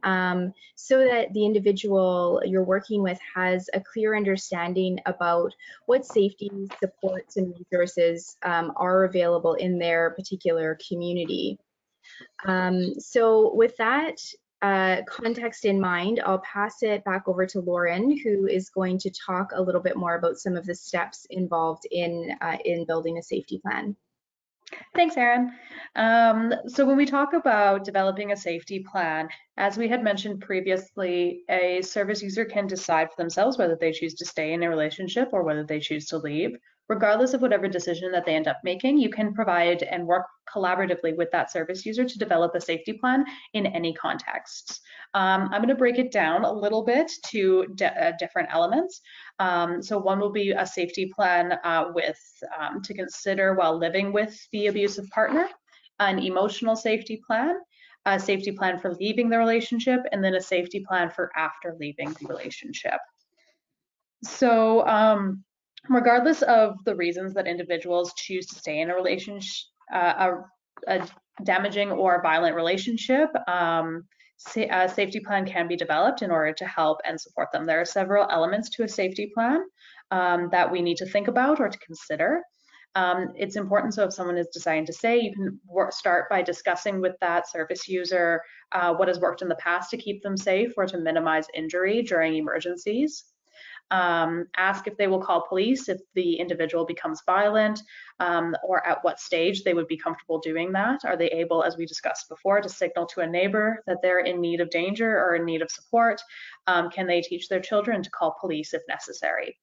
so that the individual you're working with has a clear understanding about what safety supports and resources are available in their particular community. So with that context in mind, I'll pass it back over to Lauren, who is going to talk a little bit more about some of the steps involved in building a safety plan. Thanks, Erin. So when we talk about developing a safety plan, as we had mentioned previously, a service user can decide for themselves whether they choose to stay in a relationship or whether they choose to leave. Regardless of whatever decision that they end up making, you can provide and work collaboratively with that service user to develop a safety plan in any context. I'm going to break it down a little bit to different elements. So one will be a safety plan to consider while living with the abusive partner, an emotional safety plan, a safety plan for leaving the relationship, and then a safety plan for after leaving the relationship. So regardless of the reasons that individuals choose to stay in a relationship, a damaging or violent relationship, a safety plan can be developed in order to help and support them. There are several elements to a safety plan that we need to think about or to consider. It's important, so if someone is deciding to stay, you can start by discussing with that service user what has worked in the past to keep them safe or to minimize injury during emergencies. Ask if they will call police if the individual becomes violent, or at what stage they would be comfortable doing that. Are they able, as we discussed before, to signal to a neighbor that they're in need of danger or in need of support? Can they teach their children to call police if necessary?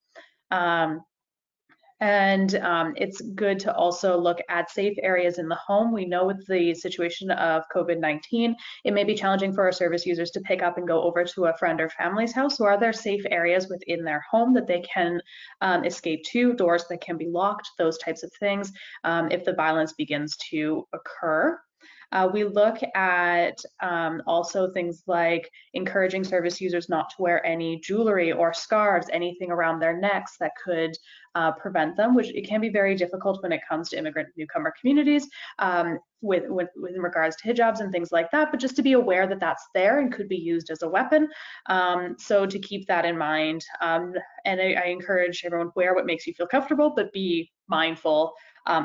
And it's good to also look at safe areas in the home. We know with the situation of COVID-19, it may be challenging for our service users to pick up and go over to a friend or family's house. So are there safe areas within their home that they can escape to, doors that can be locked, those types of things, if the violence begins to occur. We look at also things like encouraging service users not to wear any jewelry or scarves, anything around their necks that could prevent them, which it can be very difficult when it comes to immigrant newcomer communities with regards to hijabs and things like that, but just to be aware that that's there and could be used as a weapon. So to keep that in mind, and I encourage everyone, wear what makes you feel comfortable, but be mindful.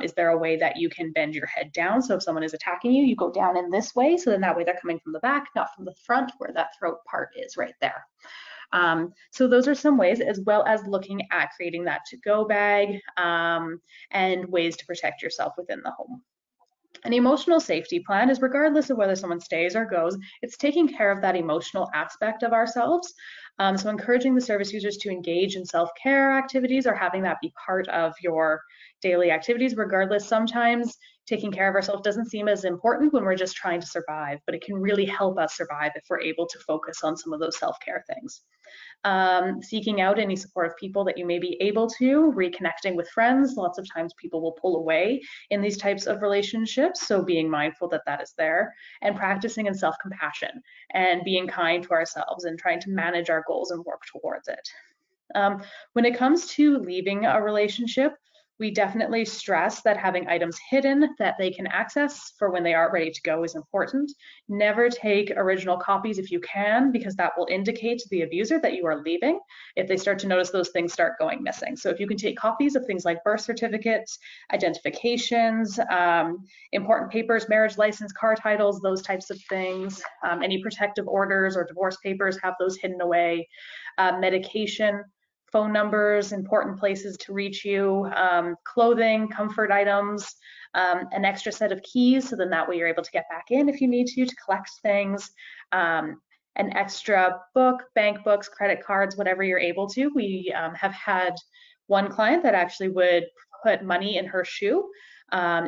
Is there a way that you can bend your head down? So if someone is attacking you, you go down in this way. So then that way they're coming from the back, not from the front where that throat part is right there. So those are some ways, as well as looking at creating that to-go bag and ways to protect yourself within the home. An emotional safety plan is regardless of whether someone stays or goes, it's taking care of that emotional aspect of ourselves. So encouraging the service users to engage in self-care activities or having that be part of your daily activities, regardless. Sometimes taking care of ourselves doesn't seem as important when we're just trying to survive, but it can really help us survive if we're able to focus on some of those self-care things. Seeking out any supportive people that you may be able to, reconnecting with friends. Lots of times people will pull away in these types of relationships, so being mindful that that is there, and practicing in self-compassion and being kind to ourselves and trying to manage our goals and work towards it. When it comes to leaving a relationship, we definitely stress that having items hidden that they can access for when they are ready to go is important. Never take original copies if you can, because that will indicate to the abuser that you are leaving if they start to notice those things start going missing. So if you can take copies of things like birth certificates, identifications, important papers, marriage license, car titles, those types of things, any protective orders or divorce papers, have those hidden away, medication, phone numbers, important places to reach you, clothing, comfort items, an extra set of keys, so then that way you're able to get back in if you need to collect things, an extra book, bank books, credit cards, whatever you're able to. We have had one client that actually would put money in her shoe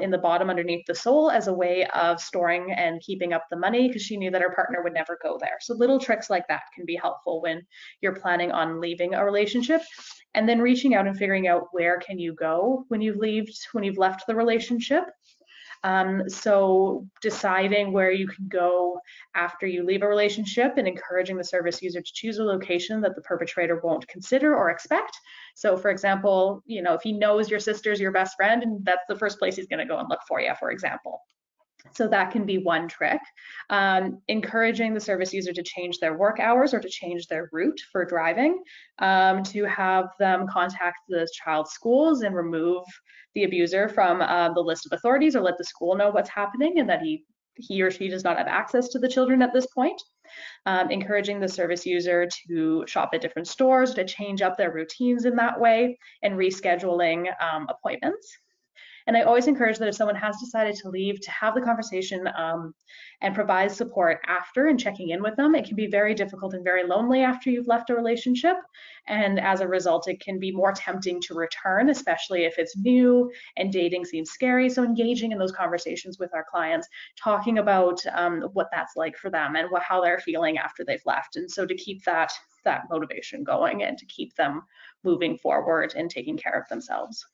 in the bottom underneath the sole as a way of storing and keeping up the money, because she knew that her partner would never go there. So little tricks like that can be helpful when you're planning on leaving a relationship, and then reaching out and figuring out where can you go when you've left the relationship. So deciding where you can go after you leave a relationship and encouraging the service user to choose a location that the perpetrator won't consider or expect. So for example, you know, if he knows your sister's your best friend, and that's the first place he's going to go and look for you, for example. So that can be one trick. Encouraging the service user to change their work hours or to change their route for driving, to have them contact the child's schools and remove the abuser from the list of authorities, or let the school know what's happening and that he or she does not have access to the children at this point. Encouraging the service user to shop at different stores, to change up their routines in that way, and rescheduling appointments. And I always encourage that if someone has decided to leave, to have the conversation and provide support after and checking in with them. It can be very difficult and very lonely after you've left a relationship. And as a result, it can be more tempting to return, especially if it's new and dating seems scary. So engaging in those conversations with our clients, talking about what that's like for them and how they're feeling after they've left. And so to keep that motivation going and to keep them moving forward and taking care of themselves.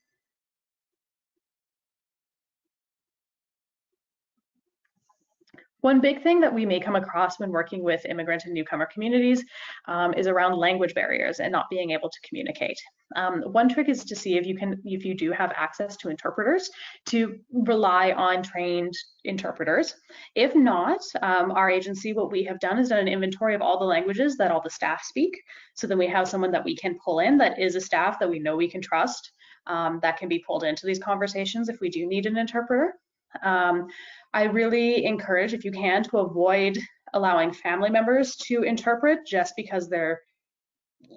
One big thing that we may come across when working with immigrant and newcomer communities is around language barriers and not being able to communicate. One trick is to see if you do have access to interpreters, to rely on trained interpreters. If not, our agency, what we have done is done an inventory of all the languages that all the staff speak. So then we have someone that we can pull in that is a staff that we know we can trust, that can be pulled into these conversations if we do need an interpreter. I really encourage, if you can, to avoid allowing family members to interpret, just because they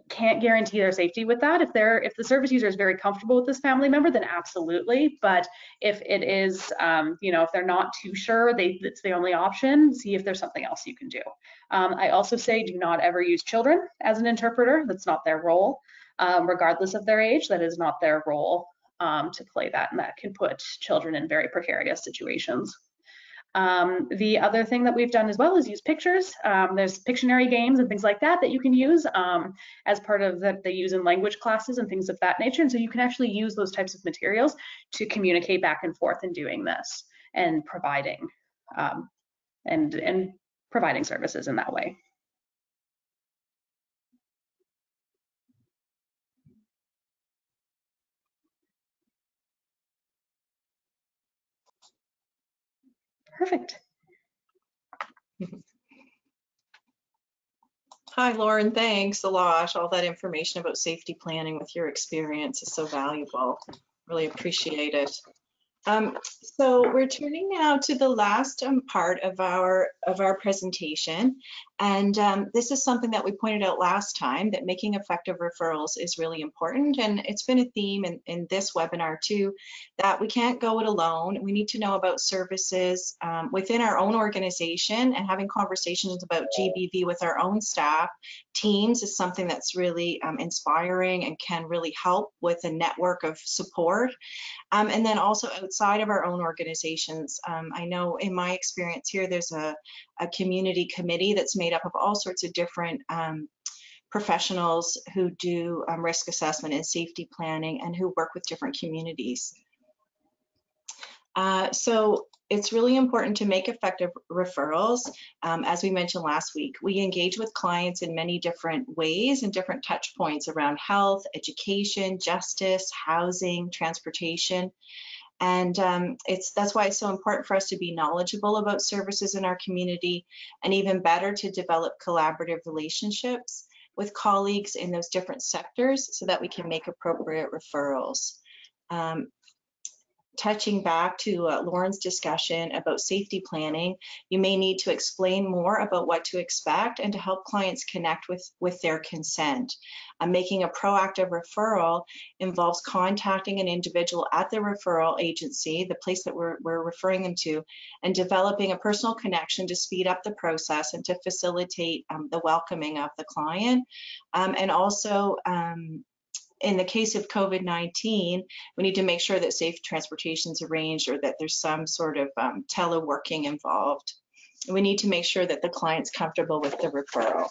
can't guarantee their safety with that. If the service user is very comfortable with this family member, then absolutely. But if it is, if they're not too sure, it's the only option, see if there's something else you can do. I also say do not ever use children as an interpreter. That's not their role, regardless of their age. That is not their role. to play that, and that can put children in very precarious situations. The other thing that we've done as well is use pictures. There's Pictionary games and things like that that you can use as part of that they use in language classes and things of that nature. And so you can actually use those types of materials to communicate back and forth in doing this and providing providing services in that way. Perfect. Hi, Lauren. Thanks a lot. All that information about safety planning with your experience is so valuable. Really appreciate it. So we're turning now to the last part of our presentation, and this is something that we pointed out last time, that making effective referrals is really important, and it's been a theme in this webinar too, that we can't go it alone. We need to know about services within our own organization, and having conversations about GBV with our own staff teams is something that's really inspiring and can really help with a network of support. And then also outside of our own organizations, I know in my experience here, there's a community committee that's made up of all sorts of different professionals who do risk assessment and safety planning and who work with different communities. So it's really important to make effective referrals. As we mentioned last week, we engage with clients in many different ways and different touch points around health, education, justice, housing, transportation. And that's why it's so important for us to be knowledgeable about services in our community, and even better to develop collaborative relationships with colleagues in those different sectors so that we can make appropriate referrals. Touching back to Lauren's discussion about safety planning, you may need to explain more about what to expect and to help clients connect with their consent. Making a proactive referral involves contacting an individual at the referral agency, the place that we're referring them to, and developing a personal connection to speed up the process and to facilitate the welcoming of the client. And also, in the case of COVID-19, we need to make sure that safe transportation is arranged, or that there's some sort of teleworking involved. We need to make sure that the client's comfortable with the referral.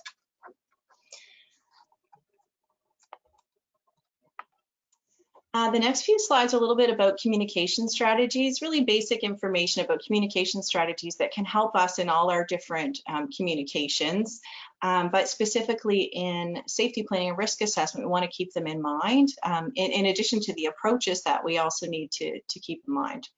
The next few slides are a little bit about communication strategies, really basic information about communication strategies that can help us in all our different communications. But specifically in safety planning and risk assessment, we want to keep them in mind, in addition to the approaches that we also need to keep in mind.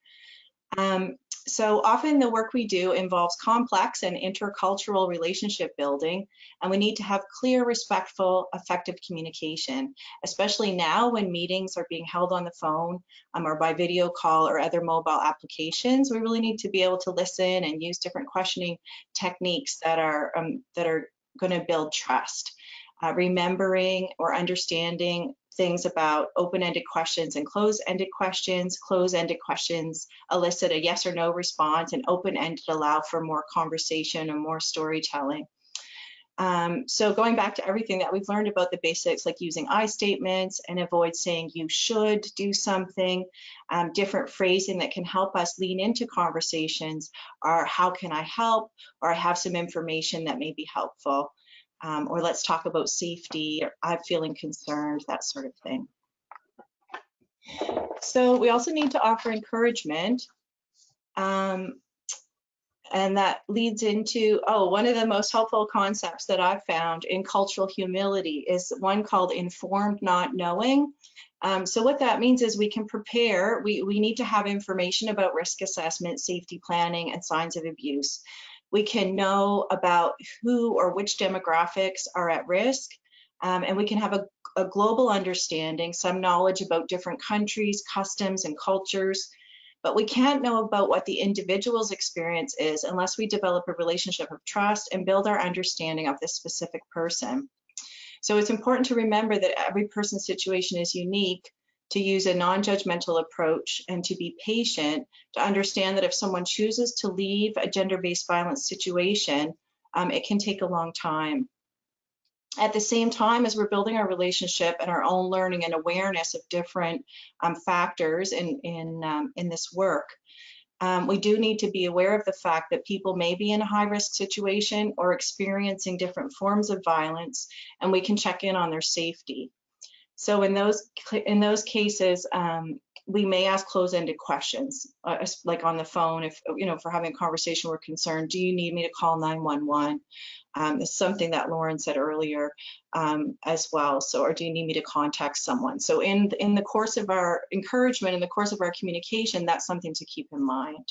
So often the work we do involves complex and intercultural relationship building, and we need to have clear, respectful, effective communication, especially now when meetings are being held on the phone or by video call or other mobile applications. We really need to be able to listen and use different questioning techniques that are going to build trust. Remembering or understanding things about open-ended questions and closed-ended questions. Closed-ended questions elicit a yes or no response, and open-ended allow for more conversation and more storytelling. So going back to everything that we've learned about the basics, like using I statements and avoid saying you should do something, different phrasing that can help us lean into conversations are how can I help, or I have some information that may be helpful. Or let's talk about safety, or I'm feeling concerned, that sort of thing. So we also need to offer encouragement. And that leads into, one of the most helpful concepts that I've found in cultural humility is one called informed not knowing. So what that means is we can prepare, we need to have information about risk assessment, safety planning, and signs of abuse. We can know about who or which demographics are at risk, and we can have a global understanding, some knowledge about different countries, customs, and cultures, but we can't know about what the individual's experience is unless we develop a relationship of trust and build our understanding of this specific person. So it's important to remember that every person's situation is unique, to use a non-judgmental approach, and to be patient, to understand that if someone chooses to leave a gender-based violence situation, it can take a long time. At the same time as we're building our relationship and our own learning and awareness of different factors in this work, we do need to be aware of the fact that people may be in a high-risk situation or experiencing different forms of violence, and we can check in on their safety. So in those cases, we may ask close-ended questions, like on the phone, if we're having a conversation, we're concerned, do you need me to call 911? It's something that Lauren said earlier as well. So, or do you need me to contact someone? So in the course of our encouragement, in the course of our communication, that's something to keep in mind.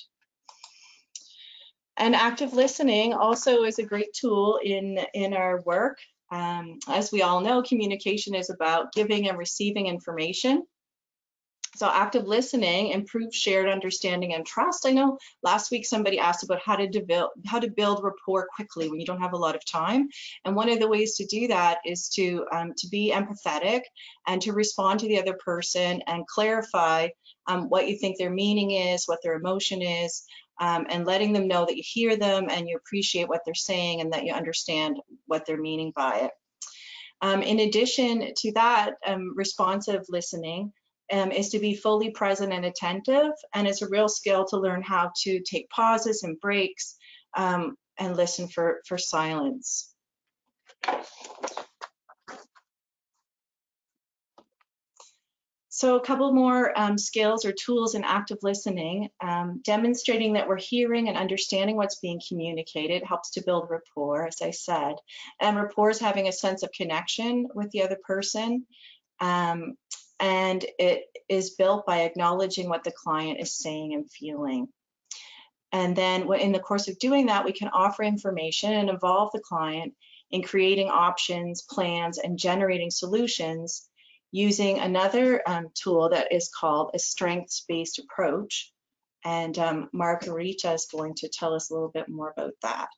And active listening also is a great tool in our work. As we all know, communication is about giving and receiving information. So active listening improves shared understanding and trust. I know last week somebody asked about how to build rapport quickly when you don't have a lot of time. And one of the ways to do that is to be empathetic and to respond to the other person and clarify what you think their meaning is, what their emotion is, and letting them know that you hear them and you appreciate what they're saying and that you understand what they're meaning by it. In addition to that, responsive listening is to be fully present and attentive, and it's a real skill to learn how to take pauses and breaks and listen for silence. So a couple more skills or tools in active listening. Demonstrating that we're hearing and understanding what's being communicated helps to build rapport, as I said. And rapport is having a sense of connection with the other person. And it is built by acknowledging what the client is saying and feeling. And then in the course of doing that, we can offer information and involve the client in creating options, plans, and generating solutions using another tool that is called a strengths-based approach. And Margarita is going to tell us a little bit more about that.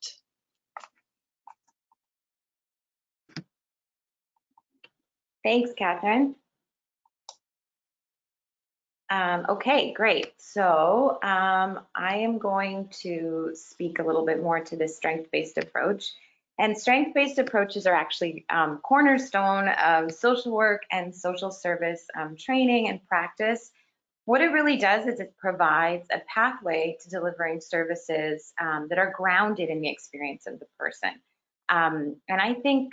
Thanks, Catherine. Okay, great. So I am going to speak a little bit more to this strength-based approach. And strength-based approaches are actually cornerstone of social work and social service training and practice. What it really does is it provides a pathway to delivering services that are grounded in the experience of the person. And I think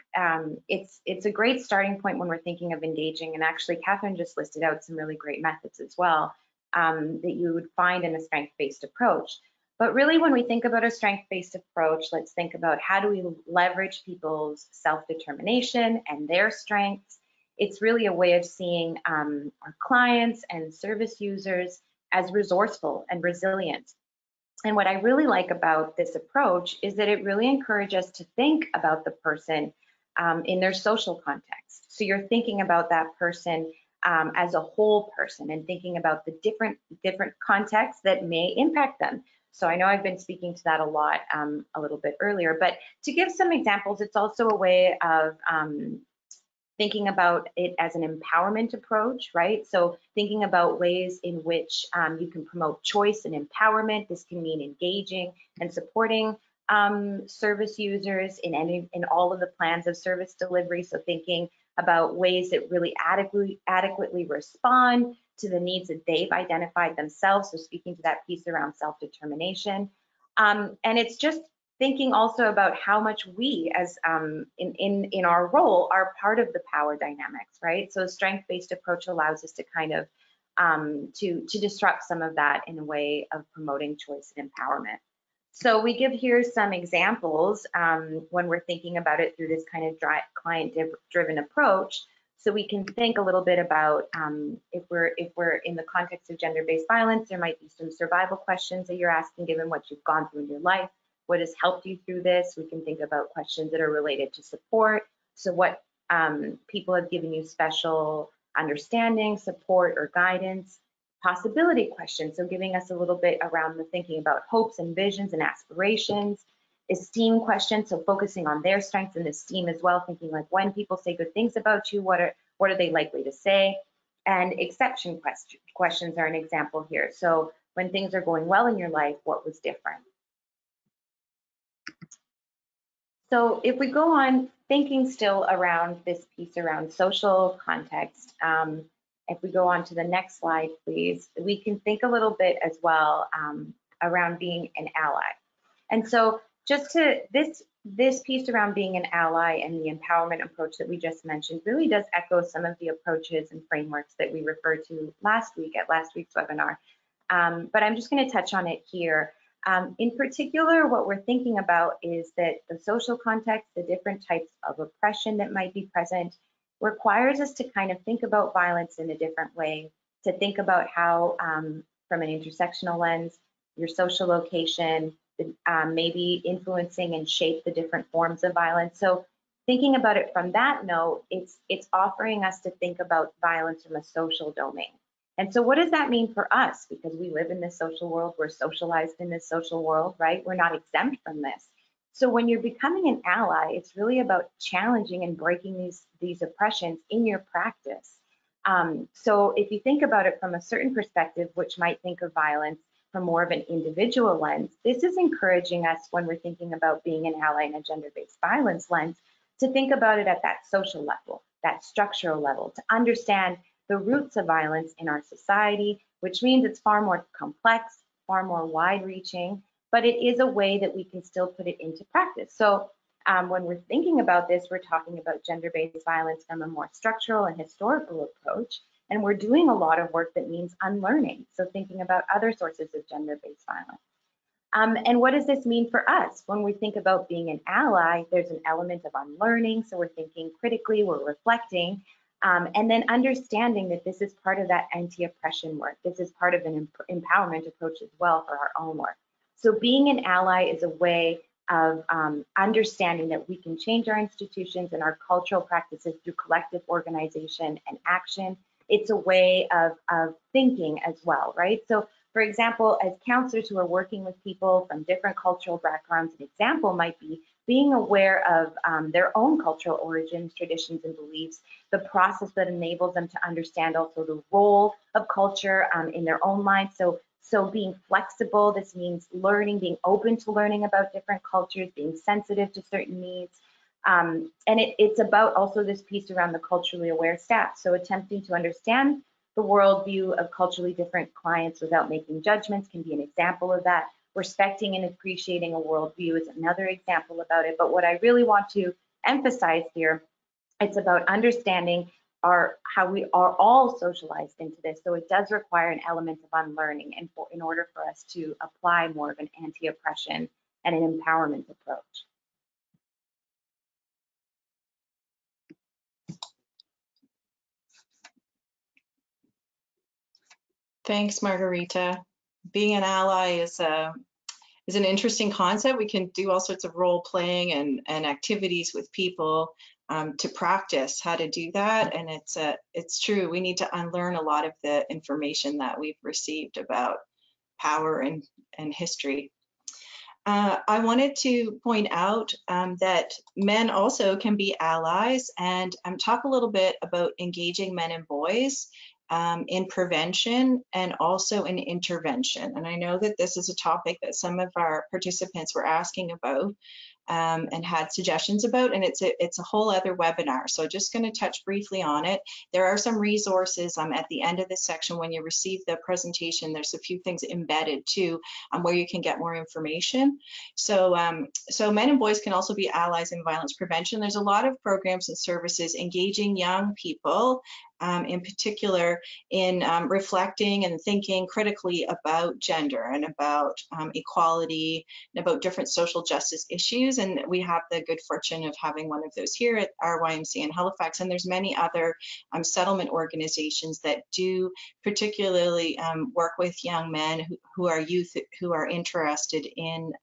it's a great starting point when we're thinking of engaging. And actually, Catherine just listed out some really great methods as well that you would find in a strength-based approach. But really, when we think about a strength-based approach, let's think about how do we leverage people's self-determination and their strengths. It's really a way of seeing our clients and service users as resourceful and resilient. And what I really like about this approach is that it really encourages us to think about the person in their social context. So you're thinking about that person as a whole person and thinking about the different contexts that may impact them. So I know I've been speaking to that a lot a little bit earlier, but to give some examples, it's also a way of thinking about it as an empowerment approach, right? So thinking about ways in which you can promote choice and empowerment. This can mean engaging and supporting service users in all of the plans of service delivery. So thinking about ways that really adequately respond to the needs that they've identified themselves. So speaking to that piece around self-determination. And it's just thinking also about how much we as in our role are part of the power dynamics, right? So a strength-based approach allows us to kind of to disrupt some of that in a way of promoting choice and empowerment. So we give here some examples when we're thinking about it through this kind of client-driven approach. So we can think a little bit about if we're in the context of gender-based violence, there might be some survival questions that you're asking given what you've gone through in your life. What has helped you through this? We can think about questions that are related to support. So what people have given you special understanding, support, or guidance. Possibility questions, so giving us a little bit around the thinking about hopes and visions and aspirations. Esteem questions, so focusing on their strengths and esteem as well, thinking like when people say good things about you, what are they likely to say? And exception questions are an example here. So when things are going well in your life, what was different? So if we go on thinking still around this piece around social context, if we go on to the next slide, please, we can think a little bit as well around being an ally. And so just to this piece around being an ally and the empowerment approach that we just mentioned really does echo some of the approaches and frameworks that we referred to last week at last week's webinar. But I'm just going to touch on it here. In particular, what we're thinking about is that the social context, the different types of oppression that might be present, requires us to kind of think about violence in a different way, to think about how, from an intersectional lens, your social location, maybe influencing and shape the different forms of violence. So thinking about it from that note, it's offering us to think about violence from a social domain. And so what does that mean for us? Because we live in this social world, we're socialized in this social world, right? We're not exempt from this. So when you're becoming an ally, it's really about challenging and breaking these oppressions in your practice. So if you think about it from a certain perspective, which might think of violence from more of an individual lens, this is encouraging us when we're thinking about being an ally in a gender-based violence lens to think about it at that social level, that structural level, to understand the roots of violence in our society, which means it's far more complex, far more wide-reaching, but it is a way that we can still put it into practice. So when we're thinking about this, we're talking about gender-based violence from a more structural and historical approach, and we're doing a lot of work that means unlearning. So thinking about other sources of gender-based violence. And what does this mean for us? When we think about being an ally, there's an element of unlearning. So we're thinking critically, we're reflecting, and then understanding that this is part of that anti-oppression work. This is part of an empowerment approach as well for our own work. So being an ally is a way of understanding that we can change our institutions and our cultural practices through collective organization and action. It's a way of thinking as well, right? So for example, as counselors who are working with people from different cultural backgrounds, an example might be being aware of their own cultural origins, traditions, and beliefs, the process that enables them to understand also the role of culture in their own lives. So being flexible, this means learning, being open to learning about different cultures, being sensitive to certain needs. And it's about also this piece around the culturally aware staff. So attempting to understand the worldview of culturally different clients without making judgments can be an example of that. Respecting and appreciating a worldview is another example about it. But what I really want to emphasize here, it's about understanding how we are all socialized into this. So it does require an element of unlearning in order for us to apply more of an anti-oppression and an empowerment approach. Thanks, Margarita. Being an ally is an interesting concept. We can do all sorts of role playing and activities with people to practice how to do that. And it's true. We need to unlearn a lot of the information that we've received about power and history. I wanted to point out that men also can be allies and talk a little bit about engaging men and boys in prevention and also in intervention. And I know that this is a topic that some of our participants were asking about and had suggestions about, and it's a whole other webinar. So just going to touch briefly on it. There are some resources at the end of this section when you receive the presentation. There's a few things embedded too where you can get more information. So men and boys can also be allies in violence prevention. There's a lot of programs and services engaging young people in particular in reflecting and thinking critically about gender and about equality and about different social justice issues. And we have the good fortune of having one of those here at our YMCA in Halifax. And there's many other settlement organizations that do particularly work with young men who are youth who are interested in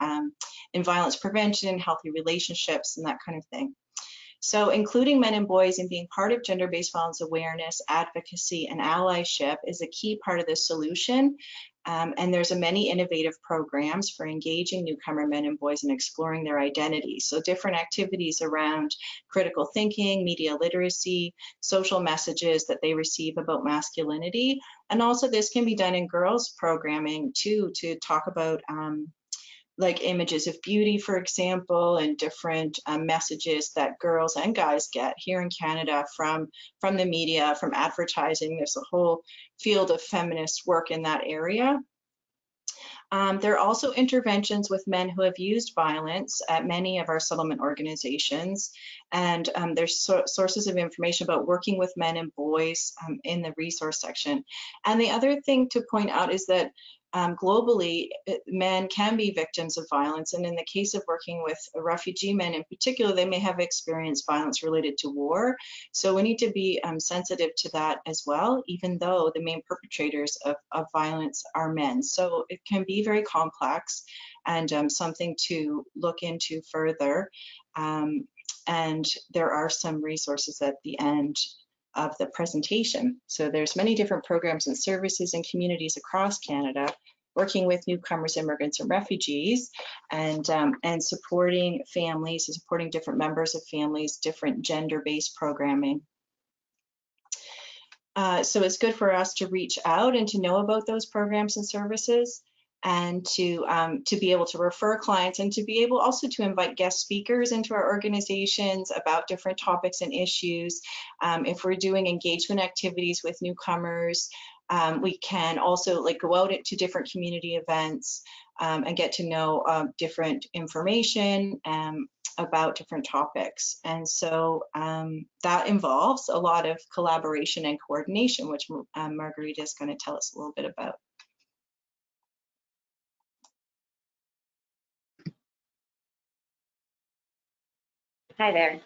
violence prevention, healthy relationships, and that kind of thing. So including men and boys in being part of gender-based violence awareness, advocacy, and allyship is a key part of the solution. And there's many innovative programs for engaging newcomer men and boys and exploring their identities. So different activities around critical thinking, media literacy, social messages that they receive about masculinity. And also this can be done in girls programming too, to talk about like images of beauty, for example, and different messages that girls and guys get here in Canada from the media, from advertising. There's a whole field of feminist work in that area. There are also interventions with men who have used violence at many of our settlement organizations, and there's sources of information about working with men and boys in the resource section. And the other thing to point out is that globally, men can be victims of violence, and in the case of working with refugee men in particular, they may have experienced violence related to war. So we need to be sensitive to that as well, even though the main perpetrators of violence are men. So it can be very complex and something to look into further. And there are some resources at the end of the presentation. So there's many different programs and services in communities across Canada working with newcomers, immigrants, and refugees, and supporting families and supporting different members of families, different gender-based programming. So it's good for us to reach out and to know about those programs and services, and to be able to refer clients, and to be able also to invite guest speakers into our organizations about different topics and issues. If we're doing engagement activities with newcomers, we can also like go out to different community events and get to know different information about different topics. And so that involves a lot of collaboration and coordination, which Margarita is going to tell us a little bit about. Hi there.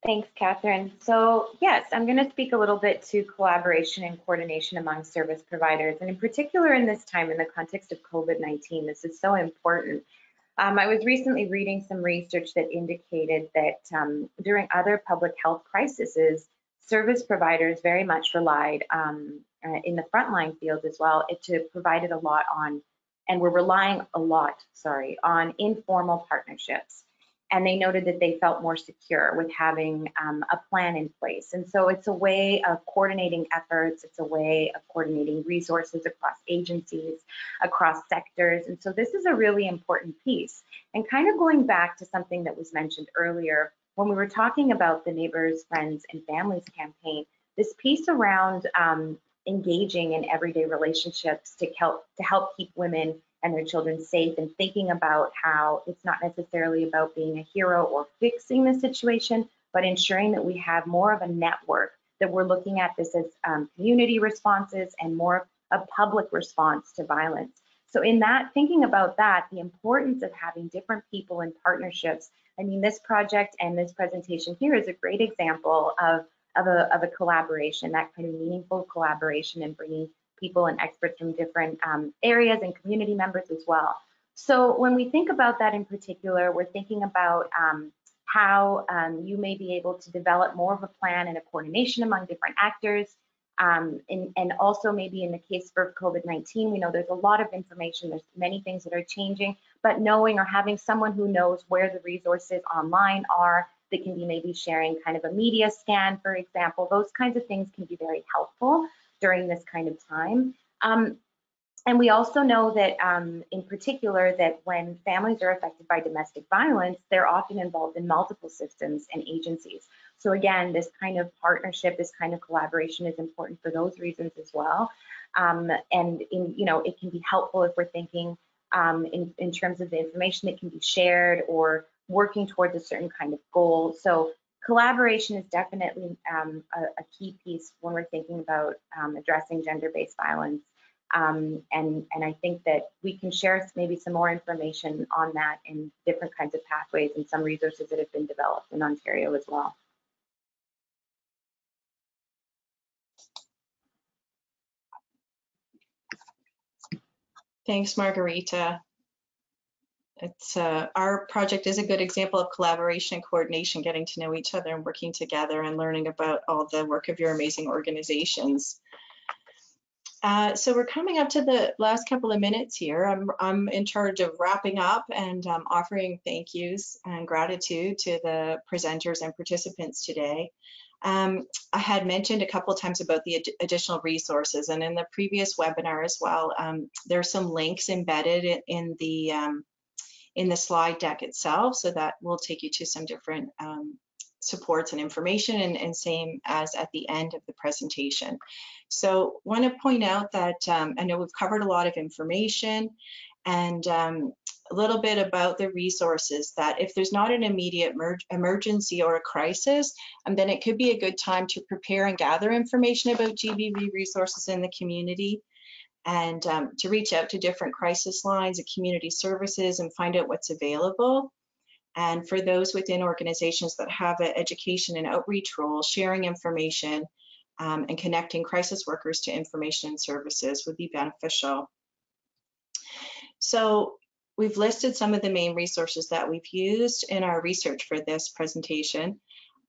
Thanks, Catherine. So yes, I'm going to speak a little bit to collaboration and coordination among service providers, and in particular in this time in the context of COVID-19, this is so important. I was recently reading some research that indicated that during other public health crises, service providers very much relied in the frontline field as well. It provided a lot on, and we're relying a lot, sorry, on informal partnerships. And they noted that they felt more secure with having a plan in place. And so it's a way of coordinating efforts. It's a way of coordinating resources across agencies, across sectors. And so this is a really important piece. And kind of going back to something that was mentioned earlier, when we were talking about the Neighbors, Friends, and Families campaign, this piece around engaging in everyday relationships to help keep women and their children safe, and thinking about how it's not necessarily about being a hero or fixing the situation, but ensuring that we have more of a network, that we're looking at this as community responses and more of public response to violence. So in that, thinking about that, the importance of having different people in partnerships, I mean, this project and this presentation here is a great example of a collaboration, that kind of meaningful collaboration, and bringing people and experts from different areas and community members as well. So when we think about that in particular, we're thinking about how you may be able to develop more of a plan and a coordination among different actors. And also maybe in the case for COVID-19, we know there's a lot of information, there's many things that are changing, but knowing or having someone who knows where the resources online are, that can be maybe sharing kind of a media scan, for example, those kinds of things can be very helpful during this kind of time. And we also know that in particular that when families are affected by domestic violence, they're often involved in multiple systems and agencies. So again, this kind of partnership, this kind of collaboration is important for those reasons as well. And it can be helpful if we're thinking in terms of the information that can be shared or working towards a certain kind of goal. So collaboration is definitely a key piece when we're thinking about addressing gender-based violence. And I think that we can share maybe some more information on that in different kinds of pathways and some resources that have been developed in Ontario as well. Thanks, Margarita. Our project is a good example of collaboration and coordination, getting to know each other and working together and learning about all the work of your amazing organizations. So we're coming up to the last couple of minutes here. I'm in charge of wrapping up and offering thank yous and gratitude to the presenters and participants today. I had mentioned a couple of times about the additional resources, and in the previous webinar as well, there's some links embedded in the in the slide deck itself, so that will take you to some different supports and information, and same as at the end of the presentation. So want to point out that I know we've covered a lot of information, and a little bit about the resources, that if there's not an immediate emergency or a crisis, then it could be a good time to prepare and gather information about GBV resources in the community, and to reach out to different crisis lines and community services and find out what's available. And for those within organizations that have an education and outreach role, sharing information and connecting crisis workers to information and services would be beneficial. So we've listed some of the main resources that we've used in our research for this presentation.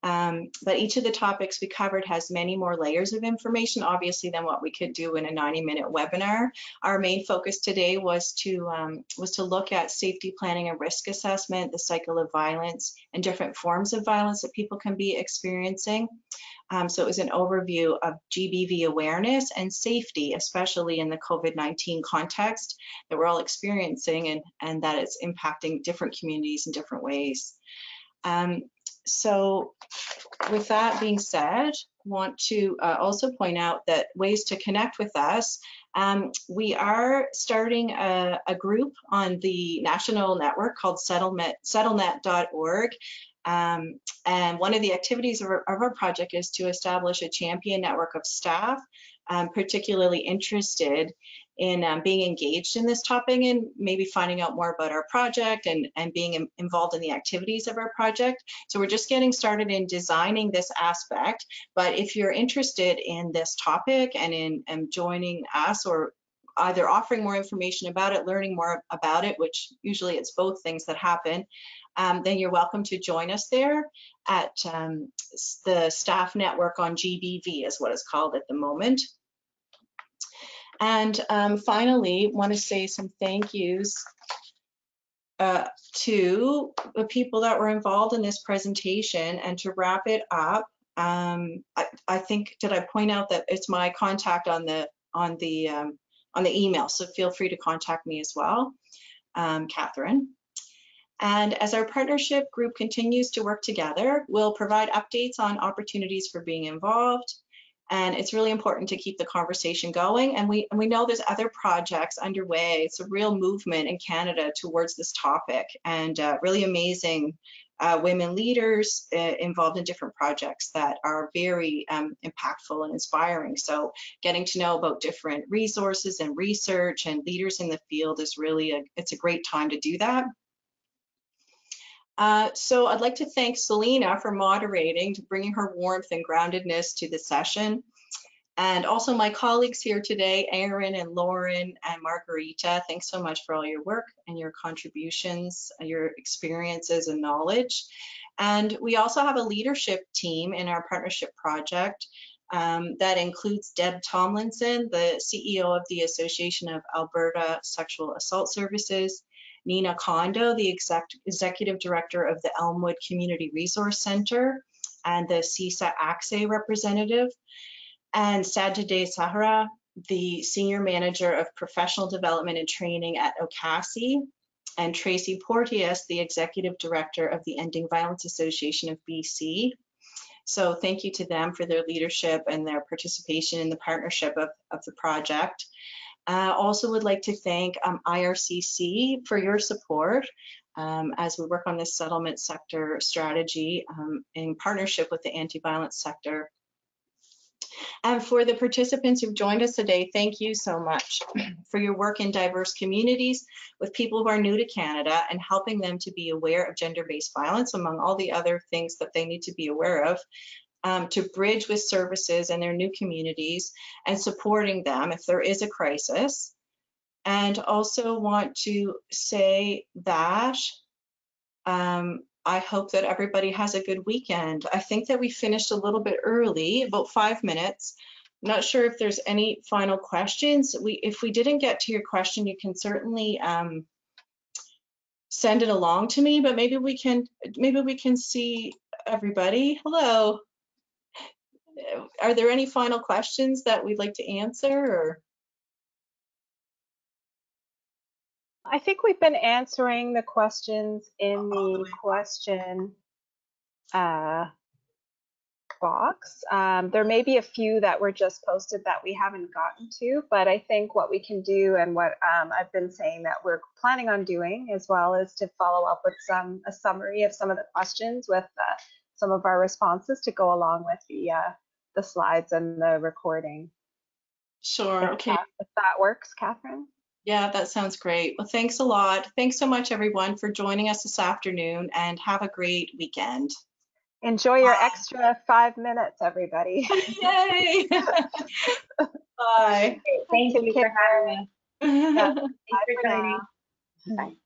But each of the topics we covered has many more layers of information, obviously, than what we could do in a 90-minute webinar. Our main focus today was to look at safety planning and risk assessment, the cycle of violence, and different forms of violence that people can be experiencing. So it was an overview of GBV awareness and safety, especially in the COVID-19 context that we're all experiencing, and that it's impacting different communities in different ways. So with that being said, I want to also point out that ways to connect with us. We are starting a group on the national network called settlenet.org. And one of the activities of our project is to establish a champion network of staff, particularly interested in being engaged in this topic and maybe finding out more about our project and being involved in the activities of our project. So we're just getting started in designing this aspect, but if you're interested in this topic and in joining us, or either offering more information about it, learning more about it, which usually it's both things that happen, then you're welcome to join us there at the staff network on GBV is what it's called at the moment. And finally, want to say some thank yous to the people that were involved in this presentation. And to wrap it up, I think, did I point out that it's my contact on the email, so feel free to contact me as well, Catherine. And as our partnership group continues to work together, we'll provide updates on opportunities for being involved. And it's really important to keep the conversation going. And we know there's other projects underway. It's a real movement in Canada towards this topic, and really amazing women leaders involved in different projects that are very impactful and inspiring. So getting to know about different resources and research and leaders in the field is really it's a great time to do that. So I'd like to thank Selena for moderating, to bringing her warmth and groundedness to the session. And also my colleagues here today, Aaron and Lauren and Margarita, thanks so much for all your work and your contributions, your experiences and knowledge. And we also have a leadership team in our partnership project that includes Deb Tomlinson, the CEO of the Association of Alberta Sexual Assault Services, Nina Kondo, the Executive Director of the Elmwood Community Resource Center and the CISA-ACSE representative, and Sajideh Sahara, the Senior Manager of Professional Development and Training at OCASI, and Tracy Porteous, the Executive Director of the Ending Violence Association of BC. So thank you to them for their leadership and their participation in the partnership of the project. Also would like to thank IRCC for your support as we work on this settlement sector strategy in partnership with the anti-violence sector. And for the participants who've joined us today, thank you so much for your work in diverse communities with people who are new to Canada and helping them to be aware of gender-based violence, among all the other things that they need to be aware of, to bridge with services in their new communities and supporting them if there is a crisis. And also want to say that I hope that everybody has a good weekend. I think that we finished a little bit early, about 5 minutes. I'm not sure if there's any final questions. If we didn't get to your question, you can certainly send it along to me, but maybe we can see everybody. Hello. Are there any final questions that we'd like to answer? Or? I think we've been answering the questions in the question box. There may be a few that were just posted that we haven't gotten to, but I think what we can do and what I've been saying that we're planning on doing as well is to follow up with a summary of some of the questions with some of our responses to go along with the slides and the recording. Sure. Okay. If that works, Catherine. Yeah, that sounds great. Well, thanks a lot. Thanks so much, everyone, for joining us this afternoon, and have a great weekend. Enjoy your extra 5 minutes, everybody. Yay! Bye. Thank you for having us. Yeah. Thanks for joining. Bye.